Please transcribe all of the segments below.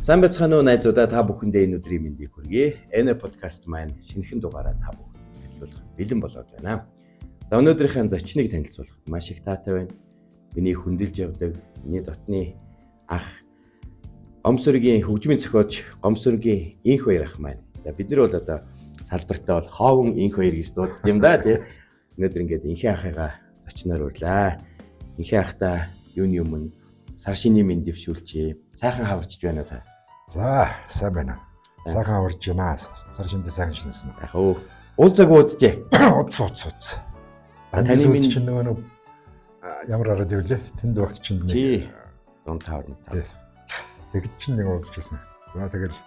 Сайн байцгаана уу найзуудаа, та бүхэндээ энэ өдрийн мэндийг хүргэе. Энэ подкаст маань шинэхэн дугаараа та бүхэнд төлөвлөх бэлэн болоод байна. За өнөөдрийнхээ зочныг танилцуулахад маш их таатай байна. Миний хүндэлж явдаг, миний дотны ах Гомсөргийн хөгжмийн зохиолч Гомсөргийн инх баяр ах маань. За бид нар бол одоо салбартаа бол хоовон инх баяр гэж дууддаг юм да тий. Өнөөдөр ингээд инхээ ахыгаа зочноор урлаа. Инхээ ахта юуны өмнө сар шинийн мэнд дэвшүүлчихье. Сайхан хаварчж байна уу та? За, сайн байна. Сайхан хаварч байна. Сар шиндээ сайхан шинсэн. Яг уу. Уулзаг уудчээ. Уц. Таны минь чинь нөгөө ямар араад явлаа? Тэнд багт чинь нэг 105 тав. Тэгэд чинь нэг уулзчихсан. Тэгэл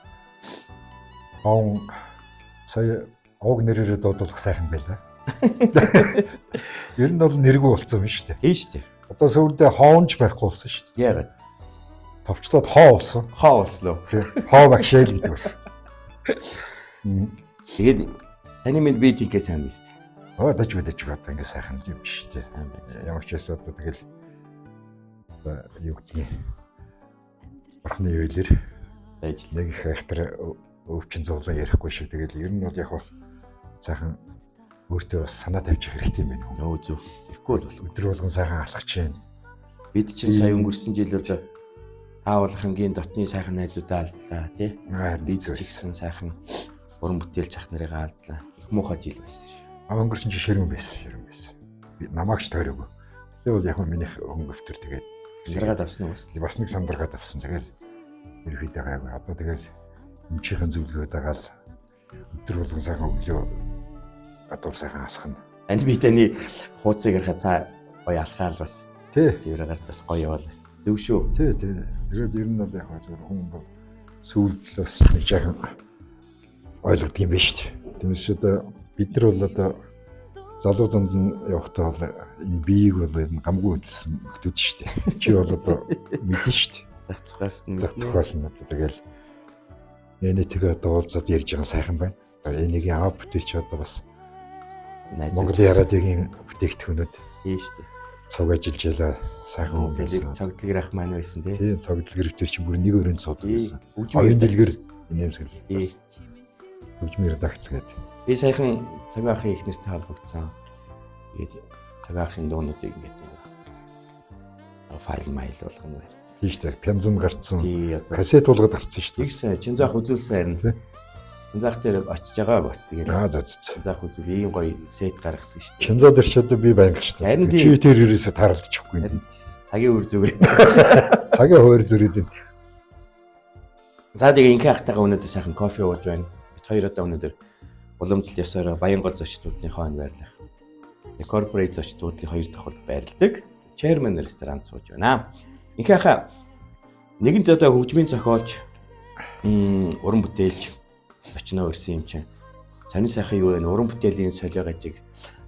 сая ог нэрээрээ дуудуулах сайхан байлаа. Ер нь бол нэргүй болсон юм шүү дээ. Тийм шүү дээ. Одоо сүүлдээ хоонч байхгүй болсон шүү дээ. Яагаад? Товчлоод хоо болсон. Хоо боллоо. Хоо багшаал гэдэг болсон. Тэгээд таны минь би тийхээ сайн биз дээ. Дэж одоо ингэ сайхан юм шүү дээ. Ямар ч байсан одоо тэгэл юу гэдгийг бурхны үйлэр нэг их хайхтар өвчин зовлон ярихгүй шүү. Тэгэл ер нь бол яг сайхан өөртөө бас санаа тавьчих хэрэгтэй юм байна. Нөө зүг. Тэгэхгүй бол өдөр болгон сайхан алхаж чинь. Бид чинь сая өнгөрсөн жил бол таавал хамгийн дотны сайхан найзуудаа алдлаа тий. Бид ч сайхан уран бүтээлч ах нарыг алдлаа. Их муухай жил байсан шүү. Өнгөрсөн жил ширүүн байсан. Би намаагч тойроогүй. Тэгээ бол яг миний хөнгөвтөр тэгээд сандаргаад авсан уу? Бас нэг сандаргаад авсан. Тэгэл ерөөхдөө гайгүй. Одоо тэгэл эмчийнхэн зөвлөгөөд дагаал өдөр болгон сайхан өглөө гадуур сайхан алхна. Анд би таны хууцыг ярихад та гоё алхаал бас. Тий. Зэврэ гарч бас гоё явал. Зөв шүү. Тий. Тэгээд ер нь бол яг зөвхөн хүн бол сүүлд бас нэг жаахан ойлгох юм байна шүү дээ. Тиймээс одоо бид нар бол одоо залуу занд нь явахдаа бол энэ биеийг бол ер нь гамгүй хөдөлсөн хүмүүс шүү дээ. Чи бол одоо мэдэн шүү дээ. Зах цухаас нь одоо тэгэл энэтэйгээ одоо уулзаад ярьж байгаа сайхан байна. Одоо энэгийн аав бүтээч одоо бас Монголын радиогийн бүтээгдэхүүнүүд тийм шүү дээ. Цог ажиллаж ялаа сайхан хүн байсан. Цогдлгэр ах маань байсан тий. Тийм цогдлгэр төр чинь бүр нэг өрөөнд суудаг байсан. Оюун дэлгэр нэмсгэл бас. Хөгжмийн редакц гэдэг. Би саяхан цаг ахын ихнэртэй холбогдсон. Тэгээд цаг ахын дуунуудыг ингээд файл болгоно байна. Тийм шүү дээ. Пянзан гарцсан. Кассет болгоод гарцсан шүү дээ. Их чин заах үзүүлсэн харин. Заах дээр очиж байгаа бас тэгээд. Заах үзүүл ийм гоё сет гаргасан шүү дээ. Чинзаа дээр ч одоо би байнга шүү дээ. Чи тэр ерөөсө таралдчихгүй юм. Цагийн үр зүгээр. Цагийн хойр зүрээд энэ. За тэгээ инхээ ахтайгаа өнөөдөр сайхан кофе ууж байна. Бид хоёр одоо өнөөдөр уламжлалт ёсоор Баянгол зочдуудынхоо байрлах. Corporate зочдуудын хоёр давхарт байрладаг. Chairman ресторанд сууж байна. Инхээ ахаа нэгэнт одоо хөгжмийн зохиолч уран бүтээлч зочноо өрсөн юм чинь. Сонин сайхан юу вэ? Уран бүтээлийн солиогоожиг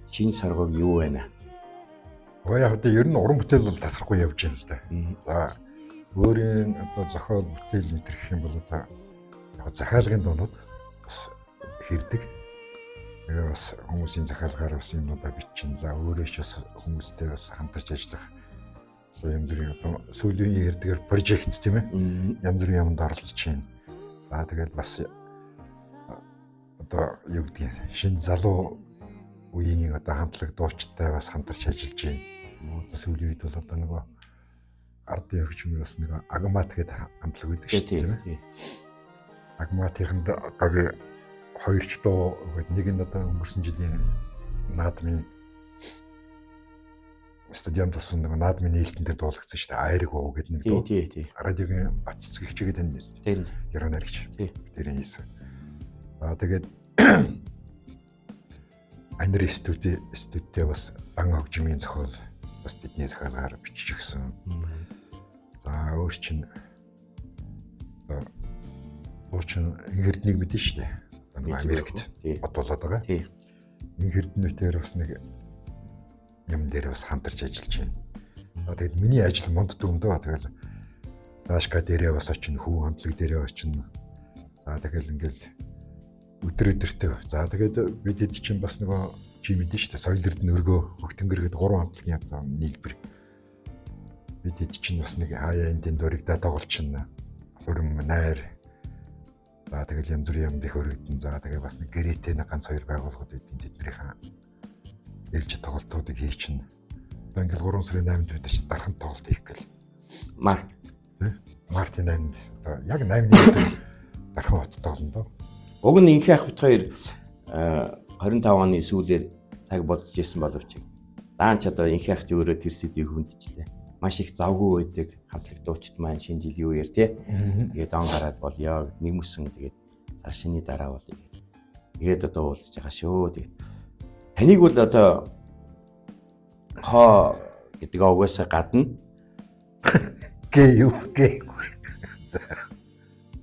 шинэ саргог юу вэ? Яг одоо ер нь уран бүтээл бол тасрахгүй явж байна л да. За өөрийн одоо зохиол бүтээл нэтэрх юм бол одоо яг захиалгын дуунууд бас хэрдэг. Тэгээ бас хүмүүсийн захиалгаар бас юмудаа биччин. За өөрөө ч бас хүмүүстэй бас хамтарч ажиллах янз бүрийн одоо сүүлийн ярдгаар прожект тийм ээ. Янз бүрийн юмд оролцож байна. За тэгээд бас одоо юу гэдгийг шинэ залуу үеийн одоо хамтлаг дуучтай бас хамтарч ажиллаж байна. Одоо сүүлийн үед бол одоо нөгөө ардын хөгжмийн бас нэг агмат гэдэг хамтлаг байдаг шүү дээ тийм ээ. Агматыханд одоо би хоёрч дуу гэдэг нэг нь одоо өнгөрсөн жилийн наадмын стадиумд болсон нэг наадмын нээлтэн дээр дуулагдсан шүү дээ. Айрэг уу гэдэг нэг дуу. Радиогийн бат цэцэг хичээгээд тань нэст. Яруу наригч. Тэрийн хийсэн. За тэгээд Анри студитэй бас ан хөгжмийн зохиол бас тэдний захиалгаар бичиж өгсөн. За өөр чинь Инхэрднийг мэдэн шүү дээ. Америкт бодуулаад байгаа. Инхэрднүүтээр бас нэг юм дээр бас хамтарч ажиллаж байна. Тэгээд миний ажил монд дүмдөө тэгэл даашка дээрээ бас очино, хүү хамтлаг дээрээ очино. За тэгэл ингээл өдрөдөртөө. За тэгээд бид хэд чинь бас нөгөө чи мэдэн шүү дээ. Соёл эрдэнэ өргөө хөгтөнгөр гэдэг 3 хамтлагийн одоо нийлбэр. Бид хэд чинь бас нэг хаяа энэ тэнд дурыг да тоглолчихно. өрөм найр. За тэгэл янз бүрийн юм их өргөдөн. За тэгээ бас нэг гэрээтэй нэг ганц 2 байгууллагууд эдийн тэднийхэн ээлжид тоглолтуудыг хий чинь. Одоо ингээл 3 сарын 8-нд бид чинь дархан тоглолт хийх гээл. Мартин 8-нд. Одоо яг 8-ны өдөр дархан хот тоглоно доо. Уг нь инхи ах бит хоёр 25 оны сүүлээр цаг болцож исэн боловч даанч одоо инхи ахч өөрөө тэр сэдвийг хүндчлээ. Маш их завгүй байдаг хамтлаг дуучид маань шинэ жилийн үеэр тий. Тэгээд он гараад болёо нэг мөсөн тэгээд сар шиний дараа бол тэгээд одоо уулзж байгаа шүү. Тэгээд таныг бол одоо хоо гэдэг угаасаа гадна гээ.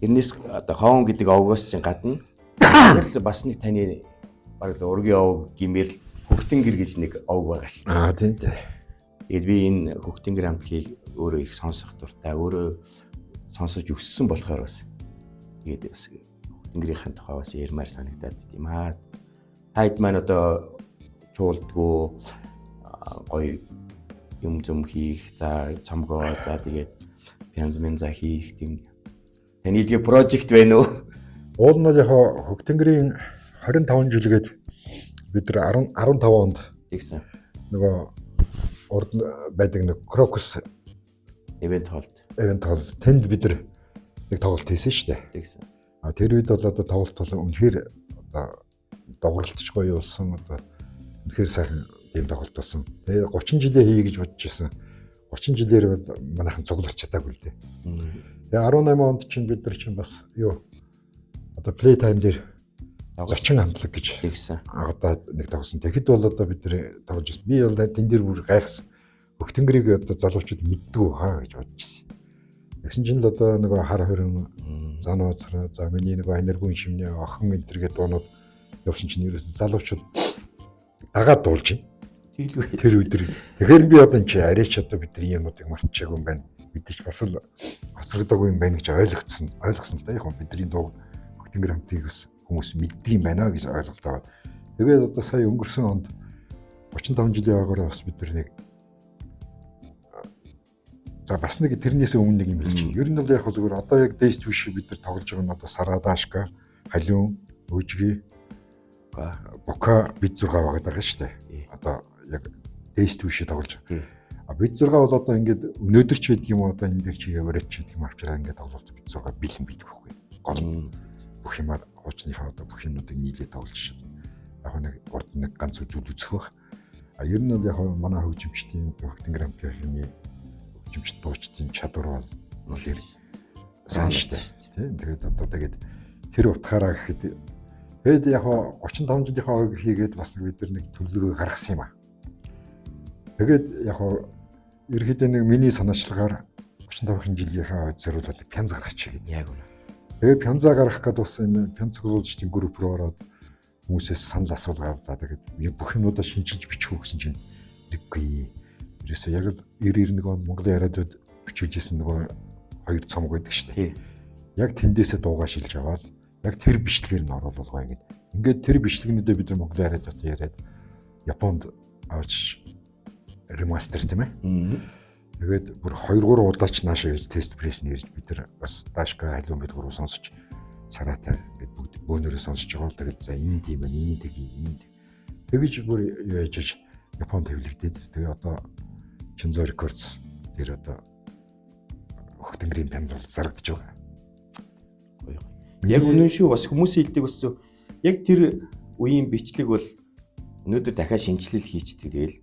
Энэс одоо хоон гэдэг угаас чинь гадна тэгэл бас нэг таны баг л ургийн ов гэмээр хөхтөн гэр гэж нэг ов байгаа шүү дээ. Тийм дээ. Тэгээд би энэ хөхтөн гэр хамтлагийг өөрөө их сонсох дуртай, өөрөө сонсож өссөн болохоор бас тэгээд бас хөхтөн гэрийн тухай бас ярмаар санагдаад тийм аа. Тайд маань одоо чуулдгуу гоё юм зөм хийх, за цомгоо, за тэгээд пянзмен за хийх тийм таны илгээ прожект байна уу? Уул нь яг Хөгтөнгөрийн 25 жилгээд бид нар 15 онд тэгсэн. нөгөө урд байдаг нэг Крокус Event Hall. Тэнд бид нар нэг тоглолт хийсэн шүү дээ. Тэгсэн. Тэр үед бол одоо тоглолт бол үнэхээр одоо догролтч гоё болсон. Одоо үнэхээр сайхан тийм тоглолт болсон. Тэгээ 30 жилээ хий гэж бодож ирсэн. 30 жилээр бол манайхан цугларч чадаагүй л дээ. Тэгээ 18 онд чинь бид нар чинь бас юу одоо play time дээр зочин хамтлаг гэж тэгсэн. Одоо нэг тоглосон. Тэгэхэд бол одоо бид нар тоглож ирсэн. Би бол тэн дээр бүр гайхсан. Хөгтөнгөрийг одоо залуучууд мэддэг хаа гэж бодож ирсэн. Тэгсэн чинь л одоо нөгөө хар хорин занууцраа за миний нөгөө энергийн шимний охин энэ төргээ дуунууд явсан чинь ерөөс залуучууд дагаад дуулж байна. Тэглгүй. Тэр өдөр. Тэгэхээр би одоо энэ чи арайч одоо бидний юмнуудыг мартчихаагүй юм байна. Мэдээж бас л асрагдаагүй юм байна гэж ойлгоцсон л да. Яг бидний дуу Хөгтөнгөр хамтыг хүмүүс мэддэг юм байна гэж ойлголт аваад. Тэгээд одоо сая өнгөрсөн онд 35 жилийн агаар бас бид нэг за бас нэг тэрнээс өмнө нэг юм хэлчих. Ер нь бол яг зүгээр одоо яг дэс түвш бид нар тоглож байгаа нь одоо Сарадашка, Халиун, Өжги, Бока бид 6 байгаа шүү дээ. Одоо яг дэс түвшээ тоглож байгаа. А бид 6 бол одоо ингээд өнөөдөр ч байдаг юм одоо энэ дээр чи яваарч ч гэдэг юм авчраа ингээд тоглолт бид 6 бэлэн байдаг байхгүй. Гол бүх юмаа хуучныхаа одоо бүх юмнуудыг нийлээд тоглож шээ. Яг нэг урд нэг ганц үзүүл үзэх байх. А ер нь бол яг манай хөгжимчдийн Хөгтөнгөр хамтлагийн хөгжимчд дуучдын чадвар бол нэр сайн штэ. Тийм тэгээд одоо тэгээд тэр утгаараа гэхэд тэгээд яг 35 жилийнхаа хойг хийгээд бас бид нэг төлөвлөгөө гаргасан юм а. Тэгээд яг ерөөхдөө нэг миний санаачлагаар 35 жилийнхаа хойд зориулаад пянз гаргачих гэдэг. Яг үнэ. Тэгээд пянзаа гаргах гээд бас энэ пянз гүйцэтгэгчдийн групп руу ороод хүмүүсээс санал асуулга авдаа. Тэгээд бүх юмудаа шинжилж бичих гэсэн чинь нэггүй. Ерөөсөө яг л 91 он Монголын радиод бичүүлжсэн нөгөө хоёр цомог байдаг шүү дээ. Яг тэндээсээ дуугаа шилж аваад яг тэр бичлэгээр нь оруулах гоё гэдэг. Ингээд тэр бичлэгнүүдээ бид нар Монголын радиод яриад Японд авч ремастер тийм ээ. Тэгээд бүр 2-3 удаач наашаа гэж тест пресс нэрж бид нар бас Дашка халуун бид гурав сонсож сараатай ингээд бүгд бөөнөрөө сонсож байгаа л тэгэл за энэ тийм байна энэ тийм тэгэж бүр юу яж Японд хэвлэгдээд тэгээ одоо Чинзо Records дээр одоо Хөгтөнгөрийн пянз бол зарагдаж байгаа. Яг үнэн шүү бас хүмүүсийн хэлдэг бас яг тэр үеийн бичлэг бол өнөөдөр дахиад шинжилэл хийж тэгэл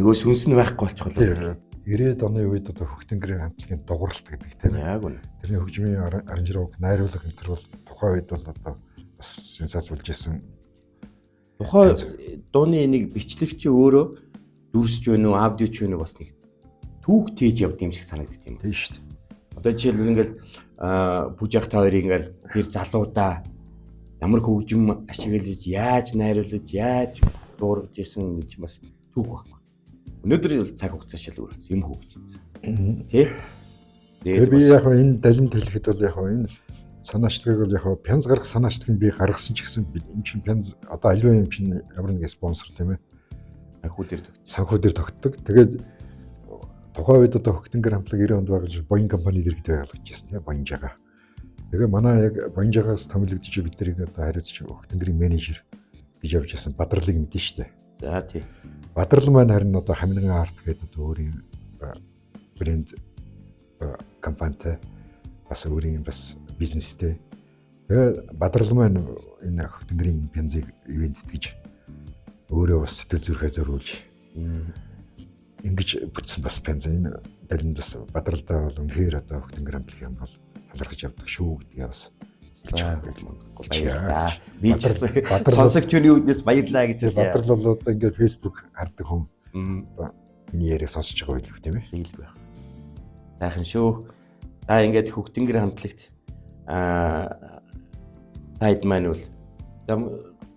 нөгөө сүнс нь байхгүй болчихлоо. 90-ад оны үед одоо Хөгтөнгөрийн хамтлагийн дугуйлт гэдэг тийм ээ. Яг үнэ. Тэрний хөгжмийн аранжировок, найруулга энэ төр бол тухайн үед бол одоо бас сенсац болж исэн. Тухайн дууны нэг бичлэг чи өөрөө дүрсж байна уу, аудио ч байна уу бас нэг түүх тээж явд юм шиг санагддаг юм. Тийм шүү дээ. Одоо жишээлбэл ингээл бүжигт хоёрыг ингээл тэр залуудаа ямар хөгжим ашиглаж, яаж найруулж, яаж дуурж исэн гэж бас түүх байхгүй. Өнөөдөр цаг хугацаа шил өөрчлөсөн юм хөгжсөн. Тэ? Тэгээ би яг энэ далимт хэлэхэд бол яг энэ санаачлагыг бол яг пянз гаргах санаачлагыг би гаргасан ч гэсэн энэ чинь пянз одоо аливаа юм чинь ямар нэг спонсор тийм ээ. Санхүү дээр тогтдог. Тэгээд тухайн үед одоо Хөхтөнгөр хамтлаг 90 онд байгуулж Боин компанид иргэд байгуулж ирсэн тийм Боинжага. Тэгээ манай яг Боинжагаас томилогдож бид нарыг одоо хариуцж Хөхтөнгөрийн менежер гэж явж байсан Бадралыг мэдэн штэ. За тий. Бадрал маань харин одоо Хамниган арт гэдэг одоо өөрийн брэнд компанитай бас өөрийн бас бизнестэй. Тэгээ Бадрал маань энэ Хөхтөнгөрийн пензиг ивент итгэж өөрөө бас сэтгэл зүрхээ зориулж ингэж бүтсэн бас пенз энэ баримт бас Бадралдаа бол үнэхээр одоо Хөхтөнгөр хамтлагийн бол талархаж явдаг шүү гэдгээ бас баярлалаа. Би ч сонсогчны үүднээс баярлалаа гэж Бадрал бол одоо ингээд фэйсбુક хардаг хүн. Одоо миний яриаг сонсож байгаа байлгүй тийм ээ. Тэгэл байх. Тайхан шүү. Та ингээд Хөхтөнгөр хамтлагт тайд маань бол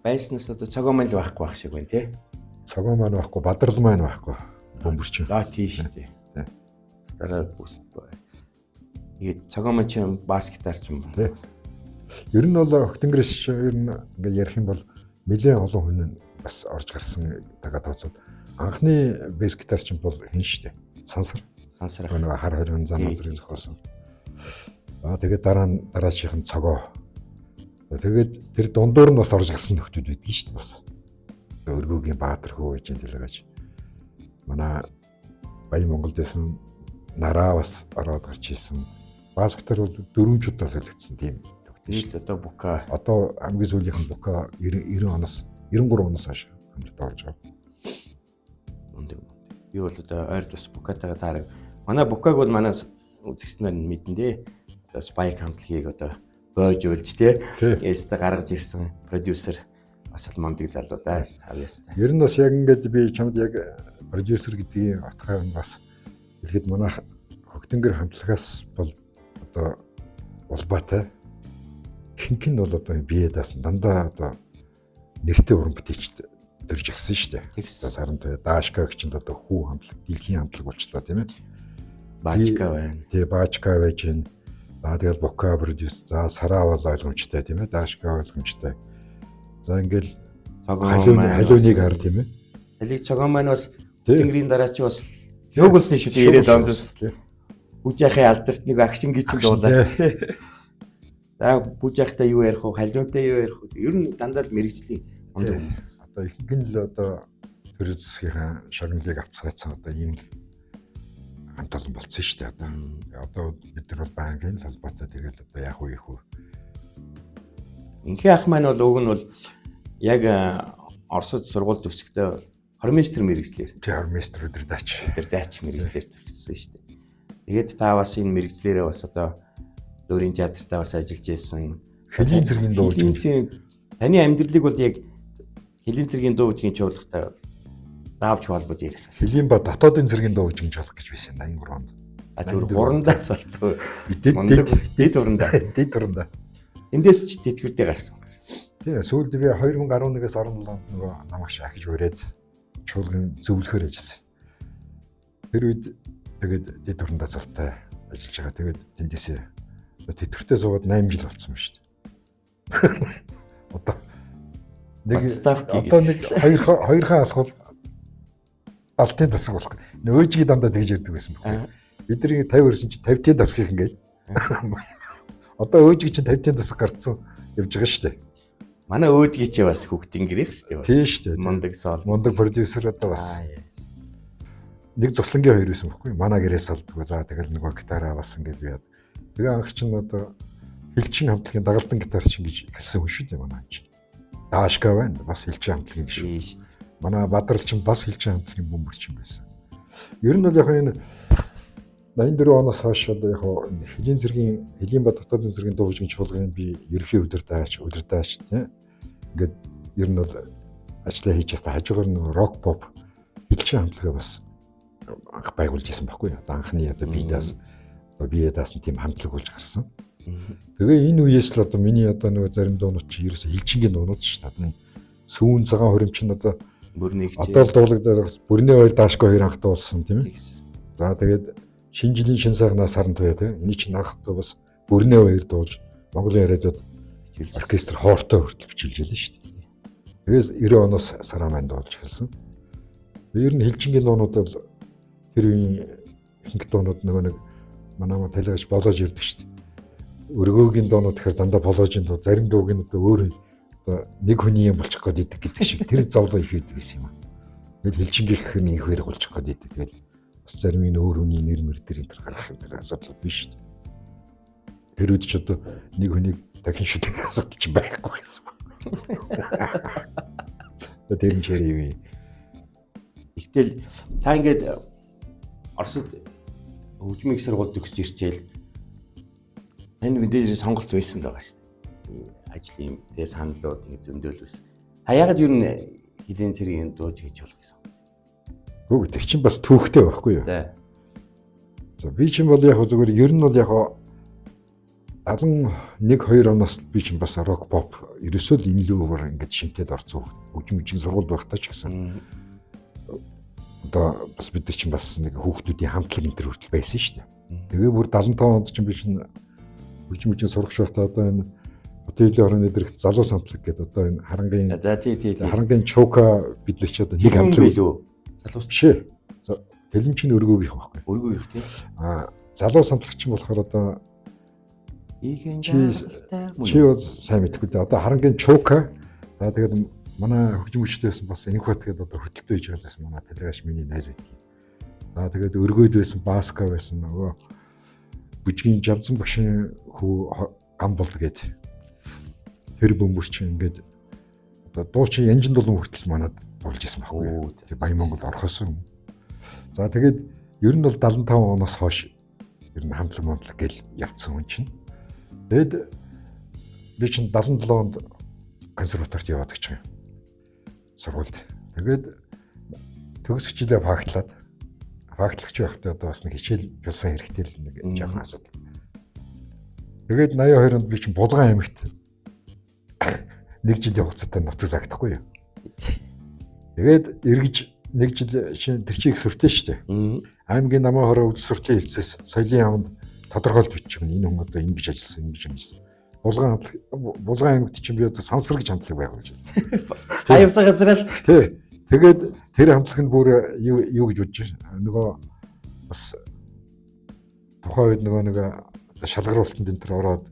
байснаас одоо цогоо маань л байхгүй байх шиг байна тий. Цогоо маань байхгүй, Бадрал маань байхгүй. Бөмбөрчин. Тийм шүү дээ. Дараа бүсгүй. Тэгээд цогоо маань ч баскетаар ч юм ба. Тий. Ер нь бол Хөхтөнгөрөөс ер нь ингээд ярих юм бол нэлээд олон хүн бас орж гарсан дага тооцоод анхны бэс гитар чинь бол хэн штэ. Сансар. Нөгөө хар хорин зам үзрийг зохиосон. Тэгээд дараачихын цогоо. Тэгээд тэр дундуур нь бас орж гарсан нөхдүүд байдгийн шүү дээ бас. Өргөөгийн Баатар хөө гэж тэлгэж. Манай Баян Монголд байсан нараа бас ороод гарч ийсэн. Баскетар бол 4 удаа солигдсон тийм нөхдөд шүү дээ. Одоо бука. Одоо хамгийн сүүлийнхэн бука 90 оноос 93 оноос хойш хамтдаа болж байгаа. Би бол одоо ойр тус букатайгаа таарав. Манай букаг бол манаас үзэгчнэр мэдэн дээ. Одоо Spike хамтлагийг одоо боожуулж тий. Ястаа гаргаж ирсэн продюсер бас л мундаг залуу даа. Тавьяастай. Ер нь бас яг ингээд би чамд яг продюсер гэдгийг отхоо бас хэлэхэд манай Хөхтөнгөр хамтлагаас бол одоо улбаатай ихэнх нь бол одоо бие даасан дандаа одоо нэртэй уран бүтээлчд дөрж гисэн шүү дээ. Одоо саран туяа Даашка гэж нь одоо хүү хамтлаг, дэлхийн хамтлаг болчлоо тийм ээ. Баачка байна. Тэгээ Баачка байж гин. Тэгээд Бука продюс. За Сараа бол ойлгомжтой тийм ээ. Даашка ойлгомжтой. За ингээл халууныг хар тийм ээ. Халиг цогоо маань бас Тэнгэрийн дараа чи бас нөгөлсөн шүү дээ. Ирээд ондос. Бүжихээ алдарт нэг агшин гэж дуулаа. За бүжихтэй юу ярих вэ? Халуунтай юу ярих вэ? Ер нь дандаа л мэрэгжлийн ондоо хүмүүс. Одоо ихэнх нь л одоо төр засгийн шагналыг авцгаацсан одоо ийм л хамт олон болцсон шүү дээ одоо. Одоо бид нар бол банкын холбоотой тэгэл одоо яг уу их үү. Инхээ ах маань бол уг нь бол яг Оросд сургууль төгсөхдөө бол хормейстер мэрэгчлэр. Тий хормейстер өдөрдаач мэрэгчлэр төгссөн шүү дээ. Тэгээд та бас энэ мэрэгчлэрээ бас одоо өөрийн театртаа бас ажиллаж байсан. Хөлийн цэргийн дуу гэж. Таны амьдралыг бол яг хөлийн цэргийн дуу гэж чуулгатай бол даавч холбож ярих. Хөлийн ба дотоодын цэргийн дуу гэж чуулгах гэж байсан 83 онд. Зүгээр гурандаа цолтоо. Дэд урандаа. Эндээс ч тэтгэвртэй гарсан. Тий, сүүлд би 2011-ээс 17 онд нөгөө намагш ахиж өрөөд чуулган зөвлөхөр ажилласан. Тэр үед тэгээд дэд урандаа цолтой ажиллаж байгаа. Тэгээд тэндээсээ тэтгэвртэй суугаад 8 жил болсон ба шүү дээ. Одоо нэг хоёрхан алах бол алтын тасаг болох. Нөөжгийг дандаа тэгж ярьдаг байсан байхгүй. Бидний 50 өрсөн чи 50-ийн тасгих ингээд. Одоо өөжиг чинь 50-ийн тасаг гарцсан явж байгаа шүү дээ. Манай өөжгийг чи бас Хөхтөнгөрийнх шүү дээ. Тийм шүү дээ. Мундаг соол. Мундаг продюсер одоо бас. Нэг зослонгийн хоёр байсан байхгүй. Манай гэрээс салдаг. За тэгэл нөгөө гитараа бас ингээд яад. Тэгээ анх чинь одоо Хилчин хамтлагийн дагалдан гитарчин гэж ихсэн хүн шүү дээ манай чинь. Даашка байна. Бас Хилчин хамтлагийн шүү. Манай Бадрал чинь бас Хилчин хамтлагийн бөмбөрчин байсан. Ер нь бол яг энэ 84 оноос хойш одоо яг хөлийн цэргийн хөлийн ба дотоодын цэргийн дуу хөгжмийн чуулганы би ерхий өдөрдаач тийм ингээд ер нь бол ажиллаа хийж байхдаа хажуугаар нэг рок поп Хилчин хамтлагаа бас анх байгуулж исэн байхгүй. Одоо анхны одоо бие даасан тийм хамтлаг болж гарсан. Тэгээ энэ үеэс л одоо миний одоо нэг зарим дуунууд чи ерөөсө Хилчингийн дуунууд шүү дээ. Сүүн цагаан хөрөм чинь одоо бүрнийг одоо л дуулагдаад бүрний хоёр Даашка хоёр анх дуулсан тийм ээ. За тэгээд шинэ жилийн шин сайхнаас саран туяа тийм. Эний чинь анх одоо бас бүрний хоёр дуулж Монголын радиод оркестр хоортой хүртэл бичилж байлаа шүү дээ. Тэгээс 90 оноос сараа маань дуулж эхэлсэн. Ер нь Хилчингийн дуунууд бол тэр үеийн ихэнх дуунууд нөгөө нэг манай талигаж болоож ирдэг шүү дээ. Өргөөгийн дуунууд тэгэхээр дандаа болоожийн дуу, зарим дуугийн одоо өөр одоо нэг хүний юм болчих гээд идэг гэдэг шиг тэр зовлоо их идэг гэсэн юм аа. Тэгэл хилжингийнх нь их хэрэг болчих гээд идэг. Тэгэл бас зарим нь өөр хүний нэр мэр дээр энэ гарах юм дээр асуудал биш шүү дээ. Тэр үед ч одоо нэг хүнийг дахин шүтэх асуудал ч байхгүй байсан. Тэр нь чирээ юу. Игтэл та ингээд Оросд хөгжмийн сургуульд төгсөж ирчээл тань мэдээж сонголт байсан л байгаа шүү дээ. Ажлын тэгээ саналууд ингэ зөндөөл байсан. Та ягаад юу н хилийн цэргийн дууж хийж болох гэсэн. Гүг тэр чинь бас түүхтэй байхгүй юу? За. За би чинь бол яг зүгээр ер нь бол яг 71-2 оноос би чинь бас рок pop ерөөсөө л энэ лүүгээр ингээд шинтээд орцсон хөгжмөчийн сургууль байхдаа ч гэсэн одоо бас бид нар чинь бас нэг хүүхдүүдийн хамтлаг энэ төр хүртэл байсан шүү дээ. Тэгээ бүр 75 онд чинь би чинь хөгжмөчийн сурагч байхдаа одоо энэ Хотелийн орны дэрэгт залуу хамтлаг гэдэг одоо энэ харангийн За тий. харангийн чука бид нар ч одоо нэг хамтлаг билүү. Залуус биш ээ. За тэлэн чинь өргөөгийнх байхгүй. өргөөгийнх тий. Залуу хамтлагч нь болохоор одоо чи бол сайн мэдхгүй дээ. Одоо харангийн чука. За тэгээд манай хөгжмөчтэй байсан бас Энхбат гэдэг одоо хөтөлтөө хийж байгаа байсан манай талигаш миний найз байдаг. За тэгээд өргөөд байсан баска байсан нөгөө бүжгийн жавцсан багшийн хүү гам болд гээд тэр бөмбөр чинь ингээд одоо дуу чи янжин дулуун хүртэл манад болж исэн байхгүй. Тэг Баян Монгол орхосон. За тэгээд ер нь бол 75 оноос хойш ер нь хамтлаг гэл явцсан хүн чинь. Тэгэд би чинь 77 онд консерваторт яваад гэж байгаа юм. Сургуульд. Тэгээд төгсөх жилээ фактлогч байхдаа одоо бас нэг хичээл бэлсэн хэрэгтэй л нэг жоохон асуудал. Тэгээд 82 онд би чинь Булган аймагт нэг жилийн хугацаатай нутаг загтахгүй юу. Тэгээд эргэж нэг жил тэр чиг сүртэй шүү дээ. Аймгийн намаа хороо үйл сүртэй хэлсээс соёлын яамд тодорхойлж биччихвэн энэ хүн одоо ингэж ажилласан, ингэж ажилласан. Булган аймагт чинь би одоо сансар гэж хамтлаг байгуулж байна. Хаявсан газар л тий. Тэгээд тэр хамтлаг нь бүр юу гэж бодож байна. Нөгөө бас тухайн үед нэг шалгаруулалтанд энэ төр ороод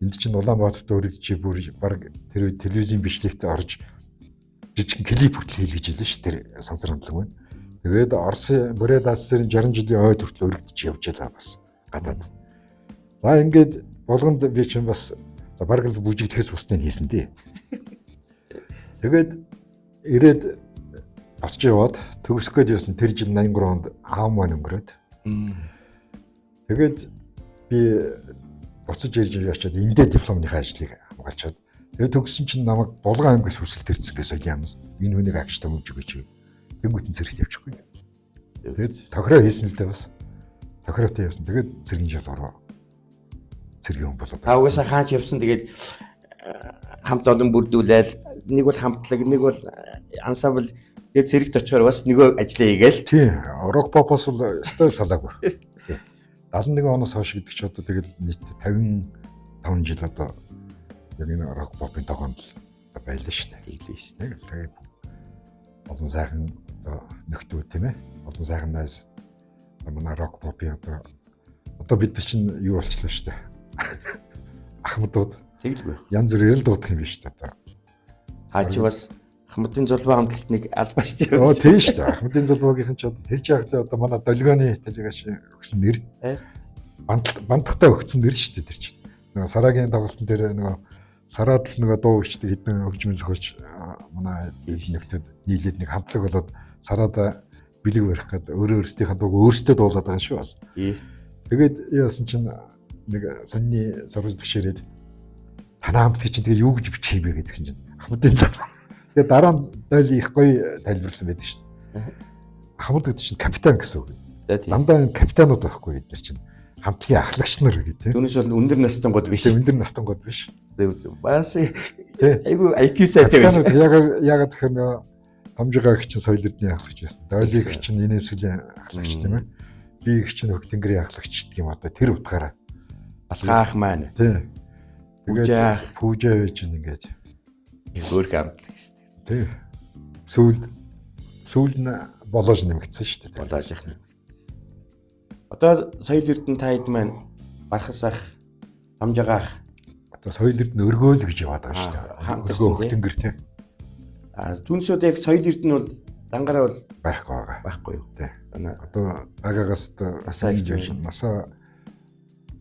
энд чинь Улаанбаатарт өргөж бүр баг тэр үед телевизийн бичлэгт орж жижиг клип хүртэл хийлгэж илэн ш тэр сансар хамтлаг байна. Тэгээд Орсын Брэдассын 60 жилийн ойд хүртэл өргөдөж явж байлаа бас гадаад. За ингээд болгонд би чинь бас за баг л бүжигдэхээс усныг хийсэн дээ. Тэгээд ирээд босч яваад төгсөх гээд яасан тэр жил 83 онд аав маань өнгөрөөд. Тэгээд би буцаж ирж яачаад эндээ дипломныхаа ажлыг хамгаалчаад тэгээд төгссөн чинь намайг Булган аймгаас хүрсэлт ирсэн гэсэн юмс энэ хүнийг агчтай мөж өгөөч. Тэнгүүтэн зэрэгт явчихгүй. Тэгээд тохироо хийсэн л дээ бас. Тохироотой явсан. Тэгээд цэргийн жил ороо. Цэргийн хүн болоод. Та угаасаа хаач явсан тэгээд хамт олон бүрдүүлээл нэг бол хамтлаг нэг бол ансамбл тэгээд цэрэгт очихоор бас нөгөө ажиллаа хийгээл. Тий. Рок попос бол өстой салаагүй. 71 оноос хойш гэдэг чи одоо тэгэл нийт 55 жил одоо яг энэ рок попын тогоонд байлаа шүү дээ. Тэглээ шүү дээ. Тэгээд олон сайхан одоо нөхдөө тийм ээ. Олон сайхан найз манай рок попын одоо бид нар чинь юу болчихлоо шүү дээ. Ахмадууд тэглгүй. Янз бүр ярил дуудах юм биш үү одоо. Хаач бас Ахмадын зулбаа хамтлагт нэг албаач явсан. Оо тийм шүү дээ. Ахмадын зулбаагийн ч одоо тэр жагтай одоо манай долгионы талигаш өгсөн нэр. Бандахтаа өгсөн нэр шүү дээ тэр чинь. Нөгөө сарагийн тоглолтын дээр нөгөө сараад л нөгөө дуу бичдэг хэдэн хөгжмийн зохиолч манай нэгтэд нийлээд нэг хамтлаг болоод сараад бэлэг барих гэдэг өөрөөсдийнхээ дууг өөрсдөө дуулаад байгаа шүү бас. Тэгээд яасан чинь нэг саньны сурвалжлагч ирээд танаа хамтлагч чинь тэгээ юу гэж бичих юм бэ гэдгсэн чинь Ахмадын зулбаа. Тэгээ дараа нь дойл их гоё тайлбарсан байдаг шүү дээ. Ахмад гэдэг чинь капитан гэсэн үг. Дандаа энэ капитанууд байхгүй бид нар чинь хамтлагийн ахлагч нар гэдэг. Түүнээс бол өндөр настан гол биш. Өндөр настан гол биш. Зөв. Бас айгу IQ сайтай биш. Ягаад тэгэхээр нөгөө Томжигаа их чинь соёл эрдний ахлагч байсан. Дойлыг их чинь инэвсэлийн ахлагч тийм ээ. Би их чинь Хөх тэнгэрийн ахлагч гэдэг юм одоо тэр утгаараа. Алхаах маань. Тий. Тэгээд пүүжээ байж ингээд өөр хамтлаг шүү дээ. Тий. Сүүлд нь болоож нэмэгдсэн шүү дээ. Болоож их нэмэгдсэн. Одоо соёл эрдэнэ таад маань Бархас ах, Тамжагаах Одоо соёл эрдэнэ өргөөл гэж яваад байгаа шүү дээ. Өргөө хөхтөнгөр тий. Түүнсүүд яг соёл эрдэнэ бол дангаараа бол Байхгүй байгаа. байхгүй юу? Тий. Одоо Агаагаас Насаа гэж байна. Насаа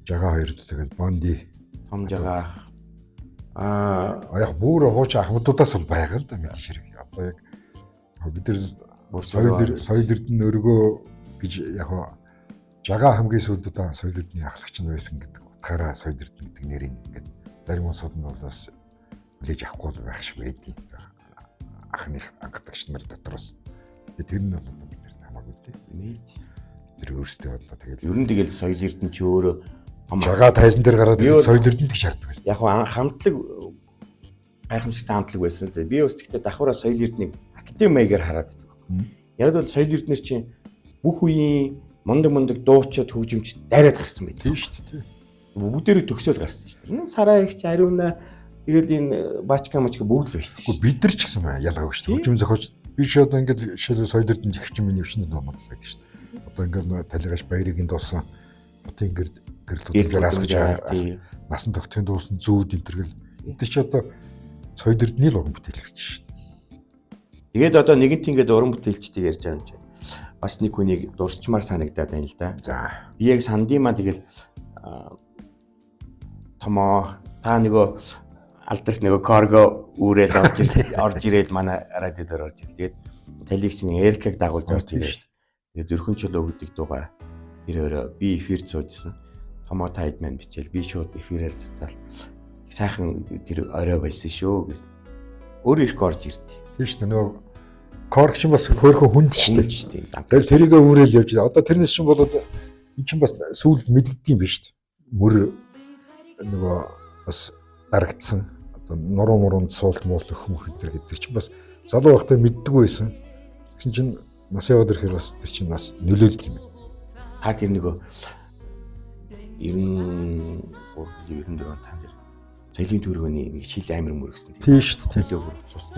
Жага хоёр тэгээд Бонди Тамжагаах яг бүр хууч ахмадуудаас бол байгаа л да мэдээж хэрэг. Одоо яг бид нар соёл эрдэнэ өргөө гэж яг Жага хамгийн сүүлд одоо соёл эрдэнэ ахлагч нь байсан гэдэг утгаараа соёл эрдэнэ гэдэг нэрийг ингээд зарим улсууд нь бол бас хүлээж авахгүй байх шиг байдгийг. Анхны ангадагч нар дотроос. Тэр нь бол одоо биднэрт хамаагүй дээ. Тэр өөрсдөө одоо тэгээд ер нь тэгэл соёл эрдэнэ чи өөрөө Жага тайзан дээр гараад соёл эрдэнэ гэж шаарддаг гэсэн. Яг хамтлаг гайхамшигтай хамтлаг байсан л дээ. Би бас тэгтээ давхараа соёл эрдэнэийг академи маягаар хараад байдаг. Яг бол соёл эрдэнэр чинь бүх үеийн мундаг дуучид хөгжимчд дайраад гарсан байдаг. Тийм шүү дээ. Бүгдээрээ төгсөөл гарсан шүү дээ. Энэ Сараа ихч Ариуна тэгэл энэ Бачка бүгд л байсан. Гэхдээ бид нар ч гэсэн ялгаагүй шүү дээ. Хөгжим зохиолч би ч одоо ингээд жишээлбэл соёл эрдэнэ ихч миний өвчнөд номод байдаг шүү дээ. Одоо ингээд талигаш баярыг дуусан хотын гэрлүүдээр асгаж байгаа. Насан тогтхын дуусан зүүд энтергэл эд чи одоо соёл эрдэнэ л уран бүтээлч шүү дээ. Тэгээд одоо нэгэнт ингээд уран бүтээлчдийг ярьж байгаа юм чи. Бас нэг хүнийг дурсчмаар санагдаад байна л да. За. Би яг сандимаа тэгэл томоо та нөгөө алдарч нөгөө корго үрээд орж ирээд манай радио дээр орж ирлээ. Тэгээд талигч нэг Эркэг дагуулж орж ирээд. Тэгээд зүрхэн чөлөө өгдөг дуугаа тэр би эфирд суужсэн. Томоо таад маань бичээл би шууд эфирээр цацаал. Сайхан тэр орой байсан шүү гэж. Өөр их орж ирдээ. Тийм шүү дээ. Нөгөө корч бас хөөхөн хүнд шүү дээ. Тэгээд тэрийг үүрэл явж байгаа. Одоо тэрнээс чинь болоод эн чинь бас сүүлд мэддэгдэм биш шүү дээ. Мөр нөгөө бас дарагдсан. Одоо нуруу мурунд суулт муулт өхмөх өдр гэдэг чинь бас залуу байхдаа мэддэггүй байсан. Тэгсэн чинь нас яваад ирэхээр бас тэр чинь бас нөлөөлдөг юм. Та тэр нөгөө 94 он та тэр соёлын төрөний нэг шил амир мөргсөн. Тийм шүү дээ.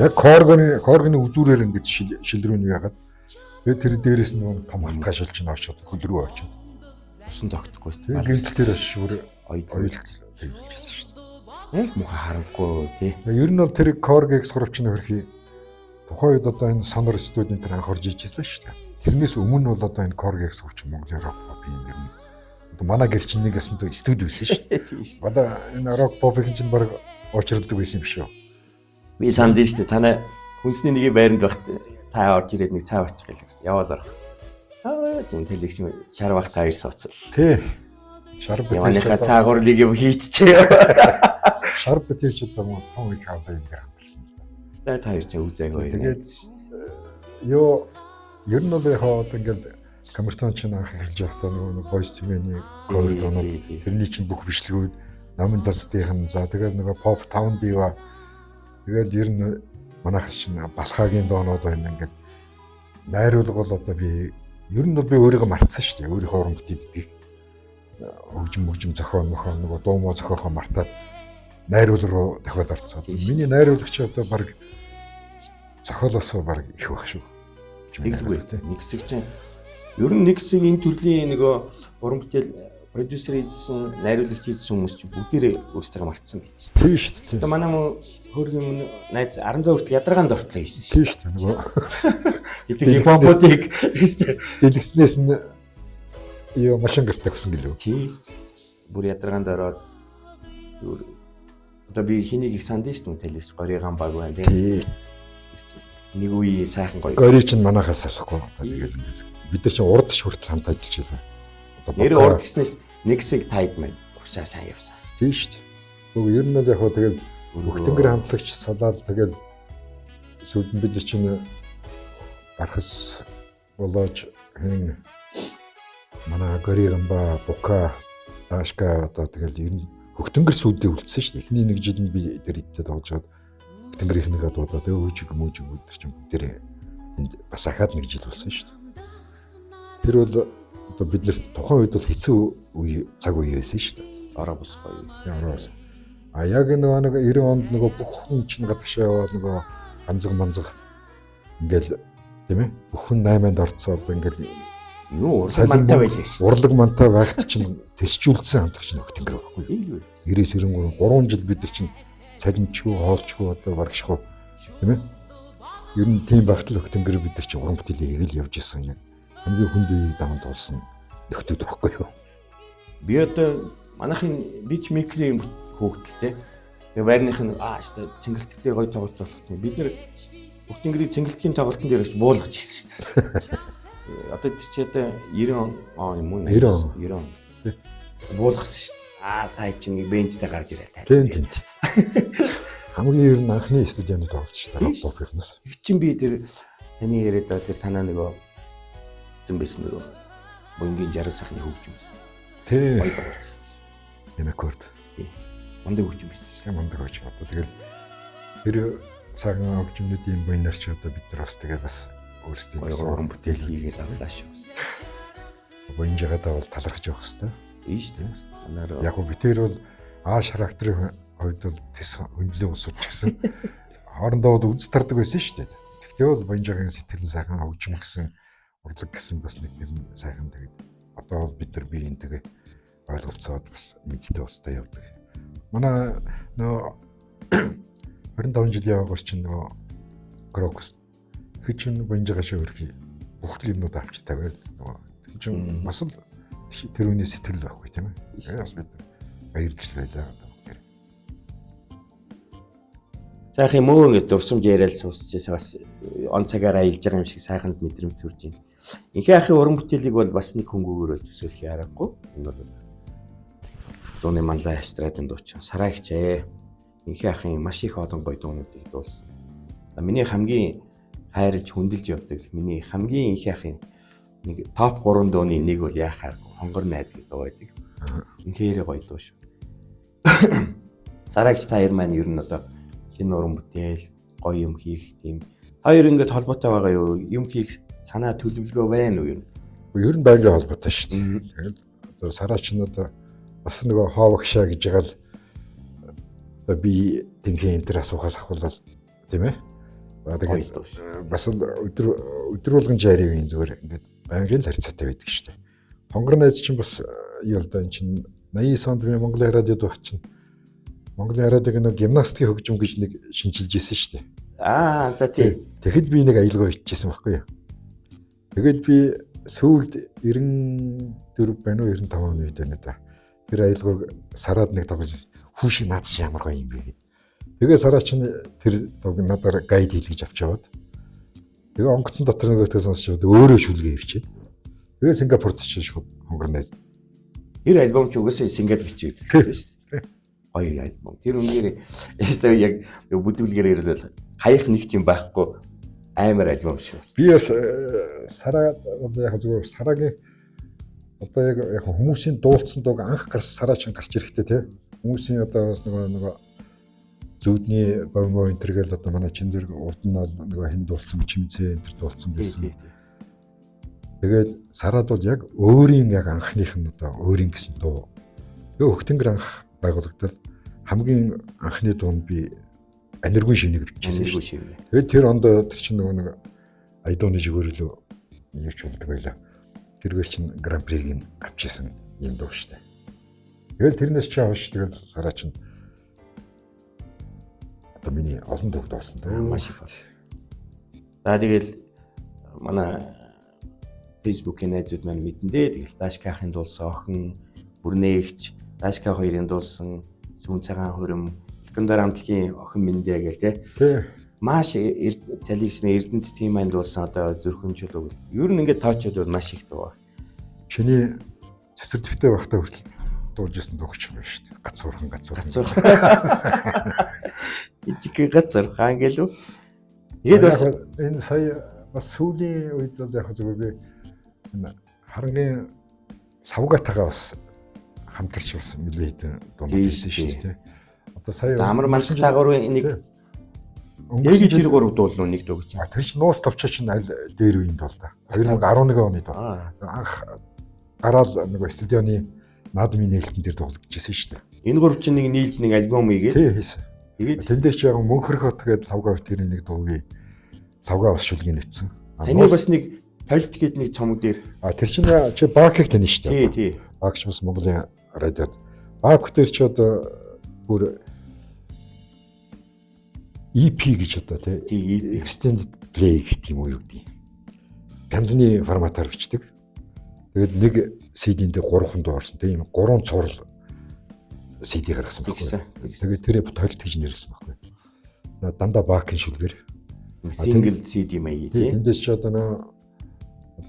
Яг коргоны үзүүрээр ингэж шилрүүн яагаад тэр дээрээс нэг том хатгай шил чинь очоод хөлрөө очоод усан тогтохгүй шүү дээ. Гэрэл дээр бас шүүр оёлт тавьчихсан шүү дээ. Яг муха харахгүй тий. Ер нь бол тэр корг экскурсч нь хөрхий тухайн үед одоо энэ сонор студент тэр анх орж ижсэн шүү дээ. Тэрнээс өмнө бол одоо энэ корг экскурсч Монголын рок попын ер нь манай гэр чинь нэг ясантай студи байсан шүү дээ. Одоо энэ рок попын чинь баг очирддаг байсан юм шүү. Би санд нь шүү дээ. Танай хүнсний нэг байранд багт та орж ирээд нэг цаа очих гэлээ. Яваал орох. Тийм телевиз шар багт хоёр сууцсан. Тий. Шар битэрч цаагуурлыг юм хийчихээ. Шар битэрч одоо том их авлаа юм хамталсан. Та хоёр ч үзээгүй. Тэгээд ёо ер нь бол яг одоо ингээд камертон чинь анх эхэлж байхдаа нөгөө Boyz II Men-ийн cover донод тэрний чинь бүх бичлэгүүд намын дастын за тэгээд нөгөө Pop Town Diva тэгээд ер нь манайхас чинь Балхагийн доонууд байна ингээд найруулга бол одоо би ер нь би өөрийгөө мартсан шүү дээ. Өөрийнхөө уран бүтээлүүдийг хөгжим зохион нөгөө дуу муу зохиохоо мартаад найруулга руу дахиад орцсон. Миний найруулагч одоо баг зохиолоос баг их байх шүү. Нэг хэсэг чинь ер нь нэг хэсэг энэ төрлийн нөгөө уран бүтээл продюсер хийсэн, найруулагч хийсэн хүмүүс чинь бүгдээрээ өөрсдөө мартсан гэж. Тийм шүү дээ. Одоо манай хөргийн өмнө найз 16 хүртэл ядаргаанд ортлоо хийсэн. Тийм шүү дээ. Нөгөө хэдий хипхопыг дэлгэснээс нь ёо машин гэртээ хүсэн гэлөө. Тийм. Бүр ядаргаанд ороод одоо би хэнийг их санд шүү дээ талис гориган баг байна тийм. Нэг үе сайхан гоё. Гориг чинь манахаас салахгүй. Тэгээд бид нар чинь урд хүртэл хамт ажиллаж байлаа. Нэр урд гэснээс нэг хэсэг тайд маань уушаа сайн явсан. Тийм шүү дээ. Нөгөө ер нь л яг хөө тэгээд Хөхтөнгөр хамтлагч салаад тэгээд сүүлд бид чинь Бархас болооч хэн манай Горигамба Бука Дашка одоо тэгэл ер нь Хөхтөнгөр сүүдээ үлдсэн шүү дээ. Эхний нэг жилд би дээр идээд оожгаад Хөхтөнгөрийнхнийгээ дуудаад өөжиг мөөжиг өдөр чинь бүгдээрээ энд бас ахаад нэг жил болсон шүү дээ. Тэр бол одоо бид нэр тухайн үед бол хэцүү үе цаг үе байсан шүү дээ. Ороо босгоо юу гэсэн. Ороо. А яг нэг 90 онд нөгөө бүх хүн чинь гадагшаа яваад нөгөө ганцг манзаг ингээл тийм ээ бүх хүн 8-нд орцсон одоо ингээл Юу урлаг мантай байлаа шүү. Урлаг мантай байхад чинь тэсчүүлсэн хамтлагч нөхд ингэ байхгүй. Энэ юу вэ? 93 3 жил бид нар чинь цалинчгүй, хоолчгүй одоо барагшгүй тийм ээ. Ер нь тийм багтал нөхдөнгөр бид нар чинь уран бүтээлийн ийг л явж исэн яг хамгийн хүнд үеийг даван туулсан нөхдөд байхгүй юу. Би одоо манайхын бич микрийн хөөгдөлтэй. Тэгээ варных нь ааштай цэнгэлтгээр гоё тоглолт болох тийм. Бид нэр нөхдөнгөрийн цэнгэлтийн тоглолтын дээрээс буулгаж ирсэн шүү дээ. Одоо тэр чи одоо 90 он юм уу? 90 он. Буулгасан шүү дээ. Та чинь нэг бенчтэй гарч ирээ таа. Тийм. Хамгийн ер нь анхны студионд тоглож шүү дээ. Бопихнаас. Их чинь би тэр таны яриад байгаа тэр танаа нөгөө зэн байсан нөгөө бонгийн 60 сахны хөгжим байсан. Тийм. Гоё тоглож байсан. Энэ аккорд. Мундаг хөгжим байсан. Тийм мундаг хөгжим. Одоо тэгэл тэр цагаан хөгжмөдийн буйнаар ч одоо бид нар бас тэгээ бас өөрсдөө уран бүтээл хийгээд авлаа шүү. Буйнжаагаа бол талархаж явах хэрэгтэй. Тийм шүү дээ. Манайраа Яг нь битээр бол ааш характерын хувьд бол тэс хөндлөө усууч гэсэн хоорондоо бол үз тардаг байсан шүү дээ. Тэгтээ бол буйнжаагийн сэтгэл сайхан хөгжим гэсэн урлаг гэсэн бас нэг тэр сайхан тэгээд одоо бол бид нар биеийн тэгээ ойлголцоод бас мэдтэй устдаа явдаг. Манай нөө 25 жилийн агаас чинь нөгөө Крокус хичин буйнжаагаа шөөрхий бүх юмнууд авч тавиад нөгөө чинь бас л тэр үний сэтгэл байхгүй тийм ээ. Бас бид баярлж байлаа одоо. сайхан мөө ингэ дурсамж яриад суусчихсан бас он цагаар аялж байгаа юм шиг сайхан мэдрэмж төрж байна. Инхээ ахын уран бүтээлийг бол бас нэг хөнгөөр бол төсөөлөх аргагүй. Энэ бол дууны манлай эстрадын дуучин Сараагчээ. Инхээ ахын маш их олон гоё дуунуудыг дуулсан. Миний хамгийн хайрлж хүндэлж явдаг миний хамгийн инхээ ахын нэг топ 3 дууны нэг бол яахааргүй хонгор найз гэдэг дуу байдаг. Инхээр гоё дуу шүү. Сараагч таяр маань ер нь одоо шинэ уран бүтээл гоё юм хийх тийм хоёр ингээд холбоотой байгаа юу? Юм хийх санаа төлөвлөгөө байна уу юу? Ер нь байнгын холбоотой шүү дээ. Тэгэл одоо Сараач нь одоо бас нөгөө хоовагшаа гэж байгаа л одоо би тэнхээ энэ төр асуухаас ахуулаад тийм ээ. Тэгээд бас өдөр болгон жарийн зүгээр ингээд байнгын харьцаатай байдаг шүү дээ. Хонгор найз чинь бас юу л да эн чинь 89 онд би Монголын радиод байх чинь Монголын радиог нэг гимнастикийн хөгжим гэж нэг шинжилж ирсэн шүү дээ. За тийм. Тэгэхэд би нэг аялгаа ичижсэн байхгүй юу. Тэгээд би сүүлд 94 байна уу 95 оны үед байна да. Тэр аялгааг сараад нэг тоглож хүүшиг наад чи ямар гоё юм бэ гэдэг. Тэгээ Сараач нь тэр дог надаар гайд хийлгэж авч яваад. Тэгээ онгоцсон дотор нөгөөдөө сонсч өөрөө шүлгээ ивчээ. Тэгээ Сингапурт чинь шууд хонгор найз. Тэр альбом ч угаасаа Сингапурт бичиж байсан шүү дээ. Гоё альбом. Тэр үнээр ястаа яг бүдүүлгээр ирэл хаях нэг юм байхгүй амар альбом шүү. Би бас Сараа одоо яг зүгээр Сараагийн одоо яг хүмүүсийн дуулсан дууг анх гарч Сараач гарч ирэхтэй тий. Хүмүүсийн одоо бас нөгөө зүудний бомбо энтергээл одоо манай чин зэрэг урд нь нөгөө хэн дуулсан чимцээ энтер дуулсан байсан. Тэгээд Сараад бол яг өөрийн яг анхных нь одоо өөрийн гэсэн дуу. Тэгээ Хөхтөнгөр анх байгуулагдал хамгийн анхны дуунд би Аниргүй шивнийг бичсэн. Тэгээд тэр онд тэр чинь нөгөө нэг Айдооны жигөөрөлөө юу ч болдог байлаа. Тэргээр чинь Гран Приг авчихсан юм дуу штэ. Тэгээд тэрнээс чи хойш тэгэл Сараач нь одоо миний олон дууг дуусан тийм маш их бол. За тэгэл манай Facebook-ийн найзууд маань мэдэндээ тэгэл Дашкаахын дуулсан охин бүрнээгч Дашка хоёрын дуулсан сүүн цагаан хөрөм Элкондар хамтлагийн охин мэндэ гэл тий. Маш талигчны Эрдэнэцгийн маань дуулсан одоо зүрхэмжлэг. Ер нь ингээд тоочод маш их дуу. Чиний цэцэрлэгтэй байхдаа хүртэл дуулж ирсэн дуугч юм байна шүү дээ. Гацуурхан. Жижиг гацуурхан гэлөө. Тэгээд бас энэ сая бас сүүлийн үед бол яг зөв би харангийн савгатагаа бас хамтарч бас нэлээд хэдэн дунд хийсэн шүү дээ. Одоо сая амар малхтаагаар нэг яг тэр гурав дуулуу нэг дуу гэж. Тэр чинь нуус товчоо чинь аль дээр үеийн дуу да. 2011 оны дуу. Анх гараал нэг студионы наадмын нээлтэн дээр дуулж ирсэн шүү дээ. Энэ гурав чинь нэг нийлж нэг альбом хийгээд. Тий хийсэн. Тэн дээр чи яг Мөнхөр хот гэдэг лавга тэрний нэг дуугийн лавга бас шүлгийг нэвтсэн. Таны бас нэг Толд гээд нэг цомог дээр. Тэр чинь чи Баакийг тань шүү дээ. Тий. Баакч бас Монголын радиод. Баак дээр чи одоо бүр EP гэж одоо тий extended play гэх юм уу юу гэдэг. Ганцны форматаар бичдэг. Тэгээд нэг CD-нд 3 дуу орсон. Тэгээ энэ 3 цуврал CD гаргасан байхгүй. Тэгээд тэрээ толд гэж нэрсэн байхгүй. Дандаа Баакын шүлгээр. Single CD маяг тий. Тэндээс ч одоо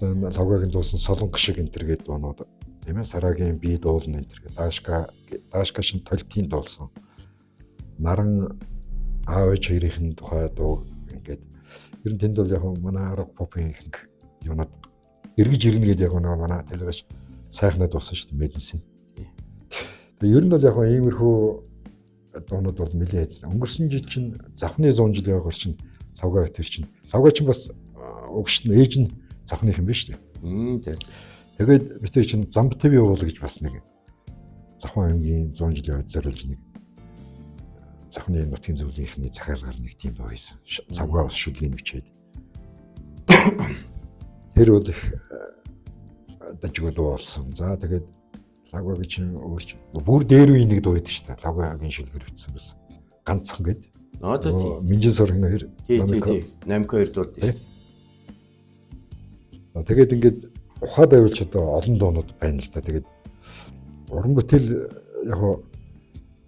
лавгагийн дуусан солонго шиг энэ төр гэдэг дуунууд тийм ээ Сарагийн би дуулна энэ төр гэдэг даашка шин толтын дуулсан. Наран аавч хоёрын тухай дуу ингээд ер нь тэнд бол яг манай рок попын их юмнууд эргэж ирнэ гэдэг яг манай телевизч сайхнаа дуусан шүү дээ мэдсэн. Тэгээ ер нь бол яг иймэрхүү дуунууд бол нэлээд хайцсан. Өнгөрсөн жил чинь завхны 100 жил явгаар чинь лавга тэр чинь лавга чинь бас угш нь ээж нь завхных юм биш үү? Тэгээд бид чинь замб ТV уул гэж бас нэг завхан аймгийн 100 жилийн үед зориулж нэг завхны нутгийн зөвлөлийнхний захиалгаар нэг тийм дуу хийсэн. Лавга бас шүлгийн бичээд. Тэр бол их дажгүй дуу болсон. За тэгээд лавга гэж өөрч бүр дээр үе нэг дуу байдаг шүү дээ. Лавгагийн шүлгэр бичсэн бас ганцхан гээд. Минжин соргийн хоёр. Тий. 82 дуу тий. Тэгээд ингээд ухаад авилч одоо олон доонууд байна л да. Тэгээд уран бүтээл яг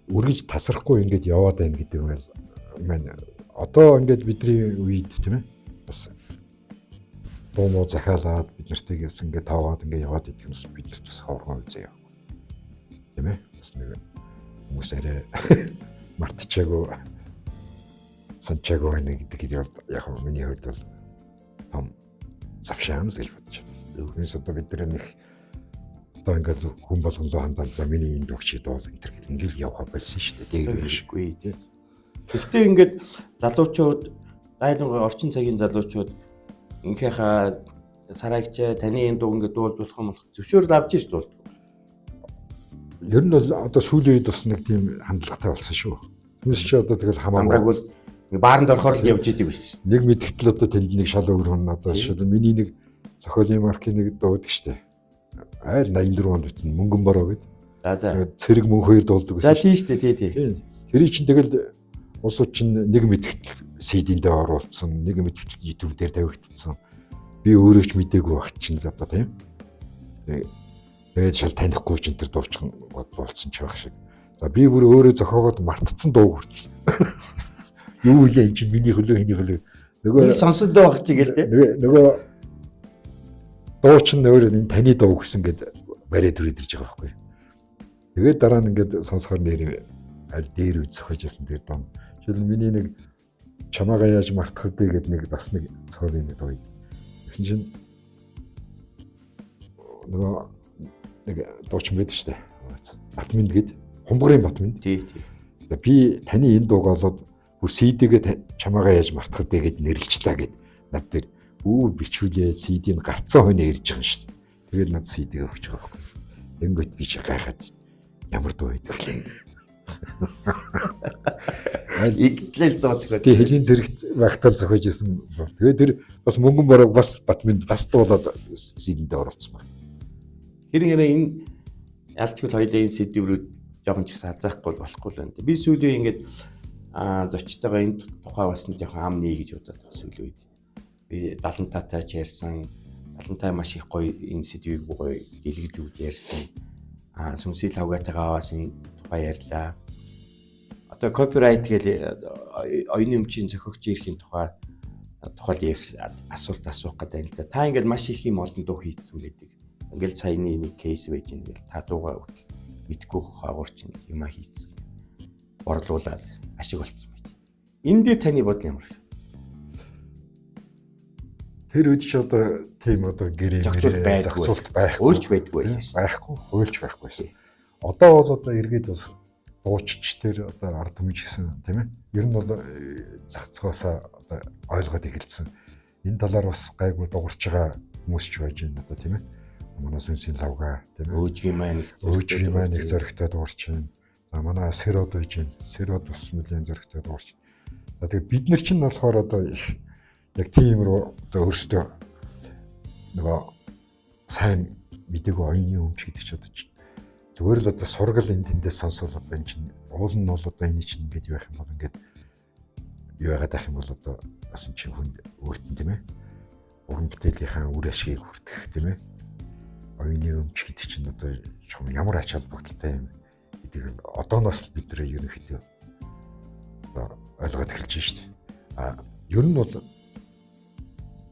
үргэж тасрахгүй ингээд яваад байна гэдэг нь маань одоо ингээд бидний үед тийм ээ бас дуумуу захиалаад бид нартайгээс ингээд таагаад ингээд яваад идэх юмс бид нарт бас хаврхан үзье яа. Тийм ээ бас нэг хүмүүс арай мартчихаагүй санчаагүй байна гэдэг яг миний хувьд бол том завшаан л гэж бодож байна. Үүнээс одоо бид нар нэг одоо ингээд хүн болгондоо хандаад за миний энэ дөгчид бол энэ төр ингээд явах болсон шүү дээ. Дээр бишгүй тий. Гэхдээ ингээд залуучууд дайлангуй орчин цагийн залуучууд инхээхаа сараагч таны энэ дуу ингээд дуулж болох юм болох зөвшөөрөл авч ш дуулдаг. Ер нь бол одоо сүүлийн үед бас нэг тийм хандлагатай болсон шүү. Түүнээс чи одоо тэгэл хамаагүй замбраг бол бааранд орохоор л явж идэг байсан шүү. Нэг мэдгэтэл одоо тэнд нэг шал өргөн одоо шил миний нэг зохиолын маркийн нэг дуудаг штэ. Айл 84 онд үтсэн мөнгөн бороо гэд. За. Цэрэг мөн хоёр дуулдаг байсан. За тийм штэ тий. Тэр чинь тэгэл улсууд чинь нэг мэдгэтэл CD-ндээ оруулсан, нэг мэдгэтэл YouTube дээр тавигдсан. Би өөрөө ч мдээгүй багт чинь л одоо тийм. Тэгээд шал танихгүй ч энэ төр дуурчхан болсон ч байх шиг. За би бүр өөрөө зохиогоод мартцсан дуу хүртэл. Юу вэ энэ чинь миний хөлөө хэний хөлөө. Нөгөө сонсолдоо баг чи гэлтэй. Нөгөө дуу чинь өөрөө энэ таны дуу гэсэн гээд бариад үрээд ирж байгаа байхгүй. Тэгээд дараа нь ингээд сонсохоор нэр аль дээр үзэхжсэн тэр дуу. Жишээл миний нэг чамаагаа яаж мартах вэ гэдэг нэг бас нэг цоолын нэг дуу. Гэсэн чинь нөгөө нэг дуучин байдаг шүү дээ. Батминд гээд Хумбарын Батминд. Тий. Би таны энэ дууг олоод бүр CD-гээ чамаагаа яаж мартах вэ гэд нэрлэж та гэд над дээр бичүүлээ CD-г гарцсан хойно ирж байгаа шүү дээ. Тэгээд над CD-г өгч байгаа байхгүй. Тэнгөт би чи гайхаад ямар дуу байдаг вэ? Игтлэл дууцгоо. Тэг хэлийн зэрэгт багтаа зохиож исэн. Тэгээд тэр бас мөнгөн бороо бас Батминд бас дуулаад CD-д оруулсан байна. Хэрэг энэ ялчгүй хоёлын энэ CD-рүү жоохон ч гэсэн азаахгүй болохгүй л байна. Би сүүлийн ингээд зочтойгоо энэ тухай бас нэг жоохон ам нээ гэж бодоод байгаа сүүлийн үед. Би 70 таатай ч ярьсан. 70 таа маш их гоё энэ сэдвийг гоё дэлгэж үз ярьсан. Сүнсэл хавгатайгаа бас энэ тухай ярьлаа. Одоо копирайт гэл оюуны өмчийн зохиогч ирэхийн тухай асуулт асуух гэдэг юм л да. Та ингээд маш их юм олон дуу хийцэн байдаг. Ингээл саяны нэг кейс байж ингээл та дуугаа мэдгүй хаагуурч юм хийцэн. Борлуулаад ашиг болцсон байт. Энд дээр таны бодол ямар вэ? Тэр үед ч одоо тийм одоо гэрээ зохицуулт байхгүй. Уйлж байдгүй байхгүй. Уйлж байхгүйсэн. Одоо бол одоо эргээд бас дуучч тэр одоо ард түмж гэсэн тийм ээ. Ер нь бол зохицоосоо одоо ойлгоод эхэлсэн. Энэ талаар бас гайгүй дуурч байгаа хүмүүс ч байж байна одоо тийм ээ. Манай сүнсийн лавга тийм ээ. Өөжгийн маань их зөрөгтэй дуурч байна. За манай Сэрод байж байна. Сэрод бас нэлийн зөрөгтэй дуурч. За тэгээ бид нар чинь болохоор одоо яг тийм рүү одоо өөрсдөө нөгөө сайн мэдээгүй оюуны өмч гэдэг чинь одоо зүгээр л одоо сургал энэ тэндээс сонсвол одоо энэ чинь уул нь бол одоо энэ чинь ингэж байх юм бол ингээд юу яагаад байх юм бол одоо бас энэ чинь хүнд өөртөн тийм ээ уран бүтээлийнхаа үр ашгийг хүртэх тийм ээ оюуны өмч гэдэг чинь одоо ямар ач холбогдолтой юм гэдгийг одооноос бид нэр ерөнхийдөө одоо ойлгоод эхэлж байна шүү дээ. Ер нь бол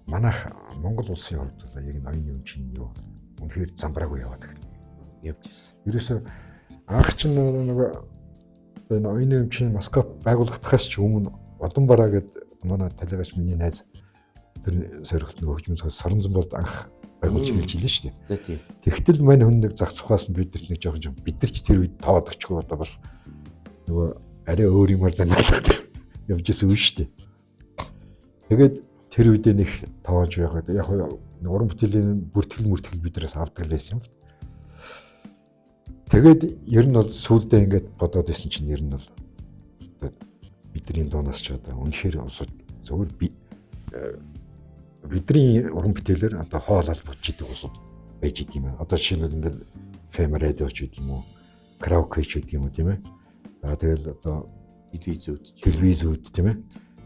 манайх Монгол улсын хувьд бол яг энэ оюуны өмчийн юу үнэхээр замбраагүй яваад явж ирсэн. Ерөөсөө анх чинь нөгөө энэ оюуны өмчийн Москва байгуулагдахаас ч өмнө Одонбараа гэдэг манай талигаач миний найз тэр сорилт нөгөө хөгжмөс Соронзон болд анх байгуулж хэлж илээ шүү дээ. Тэгтэл мань хүн нэг зах цухаас нь бидэрт нэг жоохон бид нар ч тэр үед тоодогчгүй одоо бас нөгөө арай өөр юмар занаад явж исэн үү шүү дээ. Тэгээд тэр үедээ нэг тоож байгаад яг уран бүтээлийн бүртгэл биднээс авдаг л байсан юм. Тэгээд ер нь бол сүүлдээ ингээд бодоод исэн чинь ер нь бол бидний дуунаас ч одоо үнэхээр зөвхөн бидний уран бүтээлээр одоо хоолол бутж идэг усуд байж идэг юм байна. Одоо жишээлбэл ингээд FM радио ч гэдэг юм уу, караоке ч гэдэг юм уу тийм ээ. Тэгэл одоо телевизүүд тийм ээ.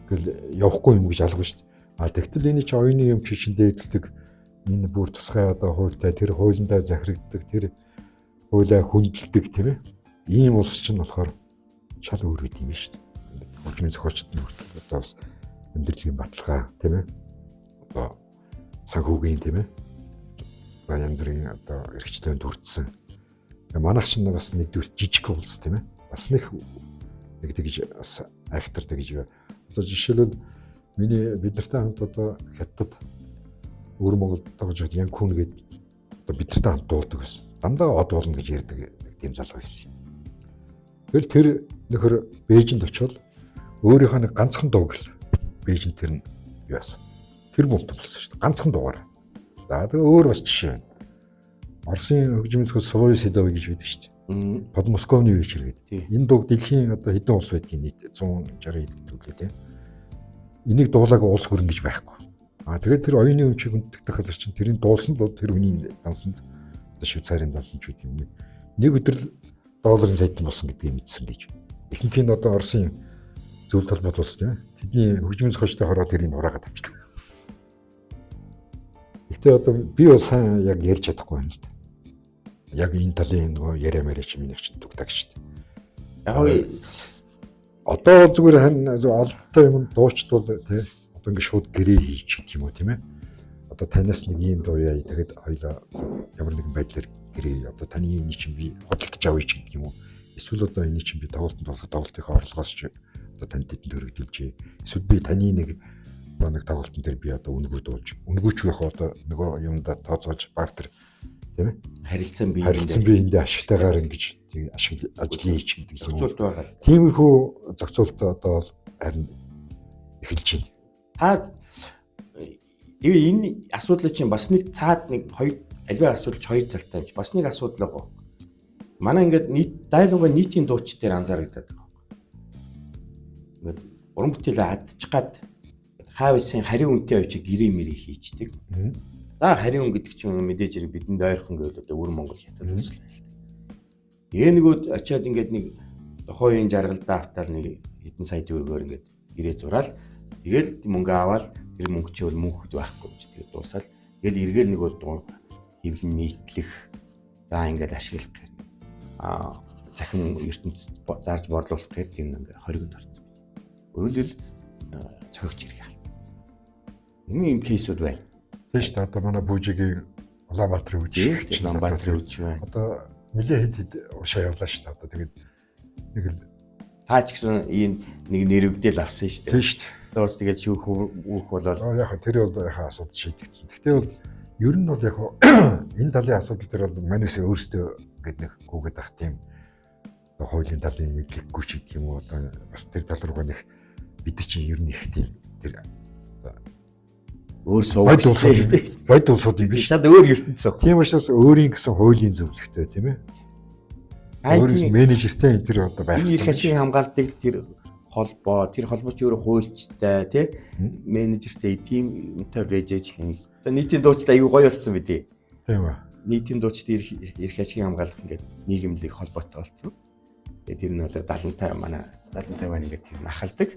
Ингээл явахгүй юм гэж алга шүү дээ. Тэгтэл энэ чи оюуны юм чинь дээдэлдэг энэ бүр тусгай одоо хуультай тэр хуулиндаа захирагддаг тэр хуулиа хүндэлдэг тийм ээ. Ийм улс чинь болохоор шал өөр үт юм шүү дээ. Хөгжмийн зохиолчд нь хүртэл одоо бас амьдралын баталгаа тийм ээ. Одоо санхүүгийн тийм ээ. Янз бүрийн одоо эрхчлөөнд хүртсэн. Манайх чинь бас нэгдүгээр жижиг улс тийм ээ. Бас нэг тэгж бас айхтар тэгж одоо жишээлбэл миний бид нартай хамт одоо хятад өвөр Монголд тогж байгаа Янкун гэдэг одоо бид нартай хамт дуулдаг байсан. Дандаа од болно гэж ярьдаг тийм залуу байсан. Тэгэл тэр нөхөр Бээжинд очиод өөрийнхөө нэг ганцхан дууг л Бээжинд тэр нь юу яасан. Тэр мулт болсон шүү дээ. Ганцхан дуугаар. За тэгээ өөр бас жишээ байна. Оросын хөгжмөсгөл Свой Седовый гэж байдаг шүү дээ. Под Московны вечер гэдэг. Энэ дууг дэлхийн одоо хэдэн улс байдгийг нийт 160 хэд төлөө тийм. Энийг дуулаагүй улс хөрөн гэж байхгүй. Тэгээд тэр оюуны өмчийг хүнддэг газар чинь тэрийг дуулсан л тэр хүний дансанд одоо Швейцарын дансан ч үгүй юм. Нэг өдөр долларын сайтан болсон гэдгийг мэдсэн гэж. Ихэнх нь одоо Оросын зөвлөлт холбоот улс тийм. Тэдний хөгжмийн зохиолчтой хороо тэрийг ураагаад авчихдаг. Гэхдээ одоо би бол сайн яг ярьж чадахгүй юм л да. Яг энэ талын нөгөө яриа мэрэ чи миний чинь дүгдэг шүү дээ. Яг одоо зүгээр олдтой юм дуучтвал тий одоо ингэ шууд гэрээ хийж гэдэг юм уу тийм ээ. Одоо танаас нэг ийм дуу яа тэгээд хоёлаа ямар нэгэн байдлаар гэрээ одоо таны энэ чинь би худалдаж авъя ч гэдэг юм уу. Эсвэл одоо энэ чинь би тоглолтод болох тоглолтынхаа орлогоос ч одоо танд тэдэнд өргөдөлжээ. Эсвэл би таны нэг тоглолтын дээр би одоо үнгүү дуулж үнгүүч байх одоо нөгөө юмдаа тооцоолж бартер тийм ээ. Харилцан биеиндээ ашигтайгаар ингэж ашиг ажлын хийж гэдэг юм. Зохицуулт байгаа. Тиймэрхүү зохицуулт одоо харин эхэлж байна. Энэ асуудлыг чинь бас нэг цаад нэг хоёр альва асуудалч хоёр талтай юм чи бас нэг асуудал байгаа. Манай ингээд нийт дайлангаа нийтийн дууч дээр анзаарэгдээд байгаа. Ингээд уран бүтээлээ хадчих гад хаавсын харийн үнэтэй авчиг гэрээ мэрээ хийчдэг. За харийн үн гэдэг чинь мэдээж хэрэг бидэнд ойрхон гэвэл одоо өвөр Монгол хятад үзлээ л дээ. Тэгээ нэгүүд очиад ингээд нэг тухайн жаргалдаа автал нэг хэдэн сая төгрөгөөр ингээд гэрээ зураал тэгэл мөнгө аваад тэр мөнгө чи бол мөнхөд байхгүй гэж тэгээд дуусаал тэгэл эргээл нэг бол хэвлэн нийтлэх за ингээд ашиглах гэх захин ертөнцид зарж борлуулах гэдэг юм ингээд хоригд орсон. Өөрөлдөл цогч хэрэг алдсан. Энэ юм кейсүүд байна. Тэш та одоо манай Бүжигийн Улаанбаатарын үжиг Улаанбаатарын үжиг байна. Одоо нэлээд хэд уршаа явлаа шүү дээ. Одоо тэгээд нэг л таа ч гэсэн ийм нэг нэрвэгдэл авсан шүү дээ. Тийм шүү дээ. Тоос тэгээд шүүх үүх болоод яг тэр бол яхаа асуудал шийдэгдсэн. Гэхдээ бол ер нь бол яг энэ талын асуудал дээр бол манайс өөрсдөө гэдэг нэг гүгээд ах тийм хуулийн талын мэдлэггүй ч гэдэг юм уу одоо бас тэр тал руугаа нэг бид чинь ер нь их тийм тэр өөр суугаад бод улсууд юм биш. Шал өөр ертөнц баг. Тийм учраас өөрийн гэсэн хуулийн зөвлөгтэй тийм ээ. Өөрөөс менежертэй энэ тэр одоо байх хэрэгтэй. Хашийн хамгаалдаг тэр холбоо, тэр холбооч өөрөө хуульчтай тий менежертэй тийм интервэж ажлын Одоо нийтийн дуучид аюу гоё болсон бидий. Тийм үү. Нийтийн дуучид эрх ашигын хамгаалалт ингээд нийгэмлэг холбоотой болсон. Тэгээд тэр нь одоо 75 маань ингээд тэр нь ахалдаг.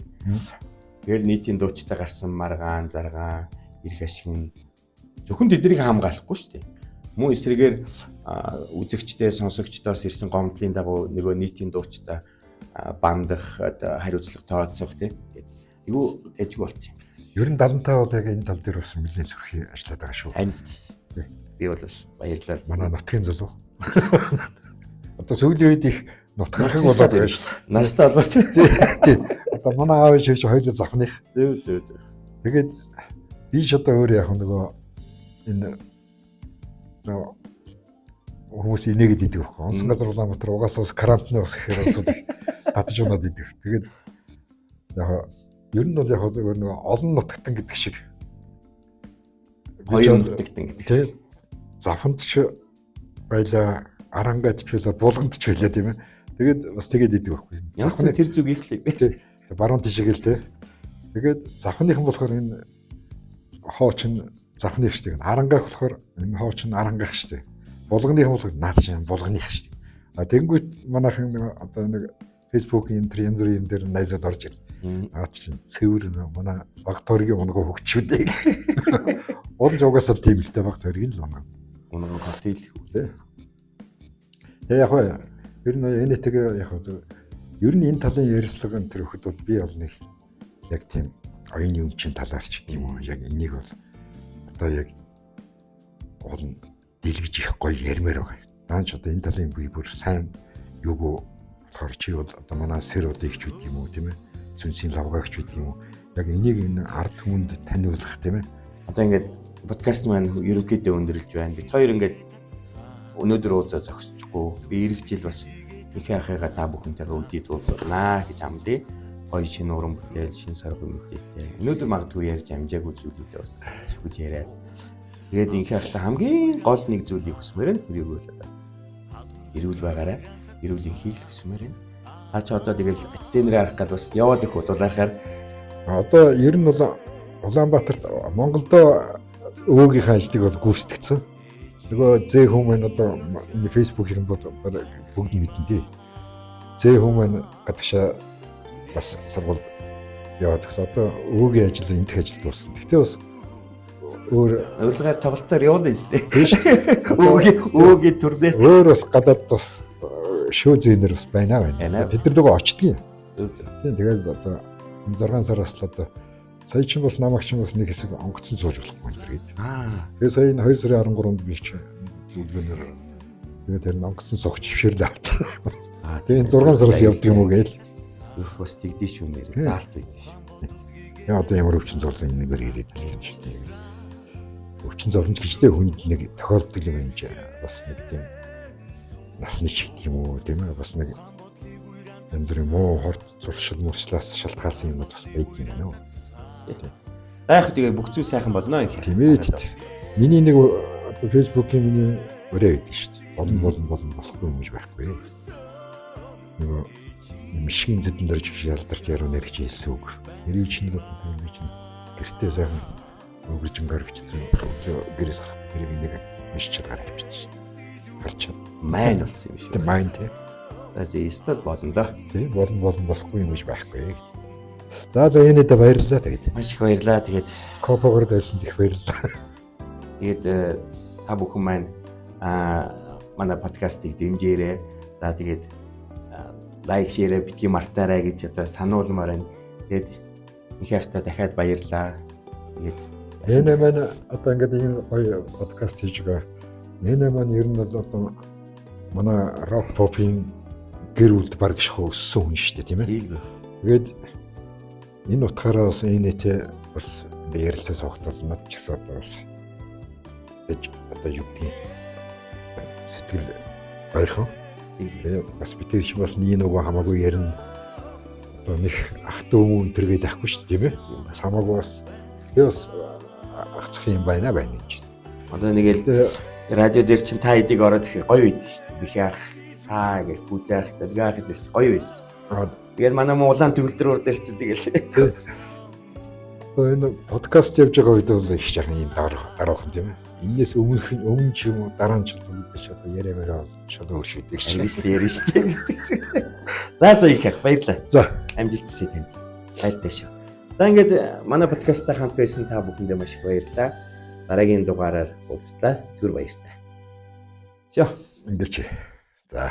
Тэгэл нийтийн дуучтай гарсан маргаан, заргаан, эрх ашигын зөвхөн тэднийг хамгаалахгүй шүү дээ. Мөн эсрэгээр үзэгчтэй, сонсогчдоос ирсэн гомдлын дагуу нөгөө нийтийн дуучтай бандах, одоо хариуцлага тооцох тийм. Юу дэжгүй болсон юм. Ер нь 75 бол яг энэ тал дээр бас нэлээд сөрхий ажиллаад байгаа шүү. Амт. Би бол бас баярлалаа. Манай нутгийн залуу. Одоо сүүлийн үед их нутгархаг болоод байгаа шүү. Настай холбоотой. Тийм. Одоо манай аав ээж хоёулаа завхных. Зөв. Тэгээд би ч одоо өөр яг нөгөө энэ хүмүүс инээгээд идэг байхгүй. Онцгой газар Улаанбаатар угаасаа ус карантины ус гэхээр усууд татж унаад идэг. Тэгээд яг ер нь бол яг зөвөр нөгөө олон нутагтан гэдэг шиг. Хоёр нутагтан гэдэг. Тэ завханд ч байла, арангад ч байла, булганд ч байла тийм ээ. Тэгээд бас тэгээд идэг байхгүй. Завхны тэр зүг ихлээ бэ. Тэ баруун тишгэл тэ. Тэгээд завхныхан болохоор энэ хооч нь завхных штеп. Арангаах болохоор энэ хооч нь арангаах штеп. Булганыхан болохоор наад чинь булганых штеп. А тэнгуут манайхан одоо нэг фэйсбүүкийн энэ янз бүрийн юм дээр найзууд орж ир. Наад чинь цэвэр манай баг тойргийн унгаа хөгчүүдээ. Олж угаасаа тийм л дээ баг тойргийн л унгаа. Унгаа хотел үү. Тэгээ яг ер нь энэтэйг яг ер нь энэ талын ярилцлага энэ өгөхөд бол би бол нэг яг тийм оюуны өмчийн талаар ч гэдэг юм уу. Яг энийг бол одоо яг олон дэлгэж их гоё ярмаар байгаа. Даанч одоо энэ талын би бүр сайн юуг болохоор чи бол одоо манай сэр удагч гэдэг юм уу тийм ээ. Сүнсийн лавгаагч гэдэг юм уу. Яг энийг энэ ард түмэнд таниулах тийм ээ. Одоо ингээд подкаст маань ерөнхийдөө өндөрлж байна. Бид хоёр ингээд өнөөдөр уулзаа зогсчихгүй. Би эх жил бас их ахыгаа та бүхэнтэйгээ үдийд уулзуулнаа гэж амлая. Гоё шинэ уран бүтээл, шинэ саргын мэдээлэлтэй. Өнөөдөр магадгүй ярьж амжаагүй зүйлүүдээ бас зөвхөн яриад. Тэгээд инх ахтай хамгийн гол нэг зүйлийг хүсмээр нь тэрийг үл одоо эрүүл байгаарай. Эрүүлийн хийх хүсмээр нь. Та ч одоо тэгэл ачтэнэрээ харах гал бас яваад их удуулахаар одоо ер нь бол Улаанбаатарт Монголдо өвөөгийнхээ ажлыг бол гүйцэтгэсэн. Нөгөө зээ хүмүүс одоо энэ фэйсбүүк хэрэг бол бүгд мэднэ дээ. Зээ хүмүүс гадагшаа бас сургууль яваад гэсэн. Одоо өвөөгийн ажил энтх ажил дууссан. Гэхдээ бас өөр урилгаар тоглолтоор явуулна шүү дээ. Тийм шүү дээ. Өвөөгийн төрдөө өөр бас гадаад бас шөө зээнэр бас байна. Тэд нар нөгөө очдгийг. Тийм тэгээд одоо энэ 6 сараас л одоо сая чинь бас намайг чинь бас нэг хэсэг онгоцсон сууж болохгүй юм гээд. Тэгээ сая энэ 2 сарын 13-нд би чи зөвлөгөөнөөр тэгээд тэр онгоцсон суугч хөвшөрлөө авсан. Тэгээ 6 сараас явдаг юм уу гээл. Их бас тэгдэж шүү нэр заалт байдаг шүү. Яа одоо ямар өвчин зовлон энэгээр ирээд байна гэж тийм. Өвчин зовлонч гэжтэй хүнд нэг тохиолддог юм энэ бас нэг тийм насны ч гэдэг юм уу тийм ээ бас нэг янз бүрийн муу хорт зуршил мөрчлөөс шалтгаалсан юмуд бас байдаг юм байна уу. Яг тэгээ бүх зүйл сайхан болно гэх юм. Тийм ээ. Миний нэг фэйсбүүкийн миний өрөө өгдөө шүү дээ. Болон болохгүй юм гэж байхгүй. Нөгөө мишгийн зэдэн дөрж ялдарч яруу нэрч хэлсэн үг. Нэрийг чинь бол тийм би чинь гэртээ сайхан өгөржин гаргацсан. Гэрээс гарах тэрийг нэг миш чадгаар авчихсан шүү дээ. Харчаад майн болсон юм шиг. Тийм майн тийм. Зэстад болно да. Тийм болон болохгүй юм гэж байхгүй. За энэдэ баярлалаа тэгээд. Маш их баярлалаа тэгээд. Копогоор дайсан их баярлалаа. Тэгээд та бүхэн маань манай подкастыг дэмжээрэй. За тэгээд лайк шеэрэ битгий мартаарай гэж одоо сануулмаар байна. Тэгээд их хайртай дахиад баярлалаа. Тэгээд энэ маань одоо ингээд энэ гоё подкаст хийж байгаа. Энэ маань ер нь бол одоо манай рок попын гэр бүлд баг өссөн хүн шүү дээ тийм ээ. Тэгээд энэ утгаараа бас энэтэй бас ярилцаа согтол нот ч гэсэн одоо бас одоо юу гэх сэтгэл баярхан. Бас би тэр шиг бас нэг нөгөө хамаагүй ярина. Одоо нэг ах トゥ мөн тэргээд ахгүй шүү дээ тийм ээ. Бас хамаагүй бас би бас ахцах юм байна гэж. Одоо нэг л радио дээр чинь та эдийг ороод ирэхээр гоё үйд шүү дээ. Бих яах таа гэж бүзээх дэлгаах дээр чинь гоё байсан. Тэгээд манай улаан төвлөрөөр дээр чинь тэгэл. Одоо энэ подкаст явж байгаа үед бол их жаахан юм дараахан тийм ээ. Иннээс өмнө ч юм уу дараа нь ч мэдээж одоо яриамаараа шалаа өршөдөг чинь. Англи ярина шүү дээ. За их ах баярлалаа. За Амжилт хүсье танд. Баяртай шүү. За ингээд манай подкасттай хамт байсан та бүхэндээ маш их баярлалаа. Дараагийн дугаараар уулзлаа. Түр баяртай. Зөө. ингэж. За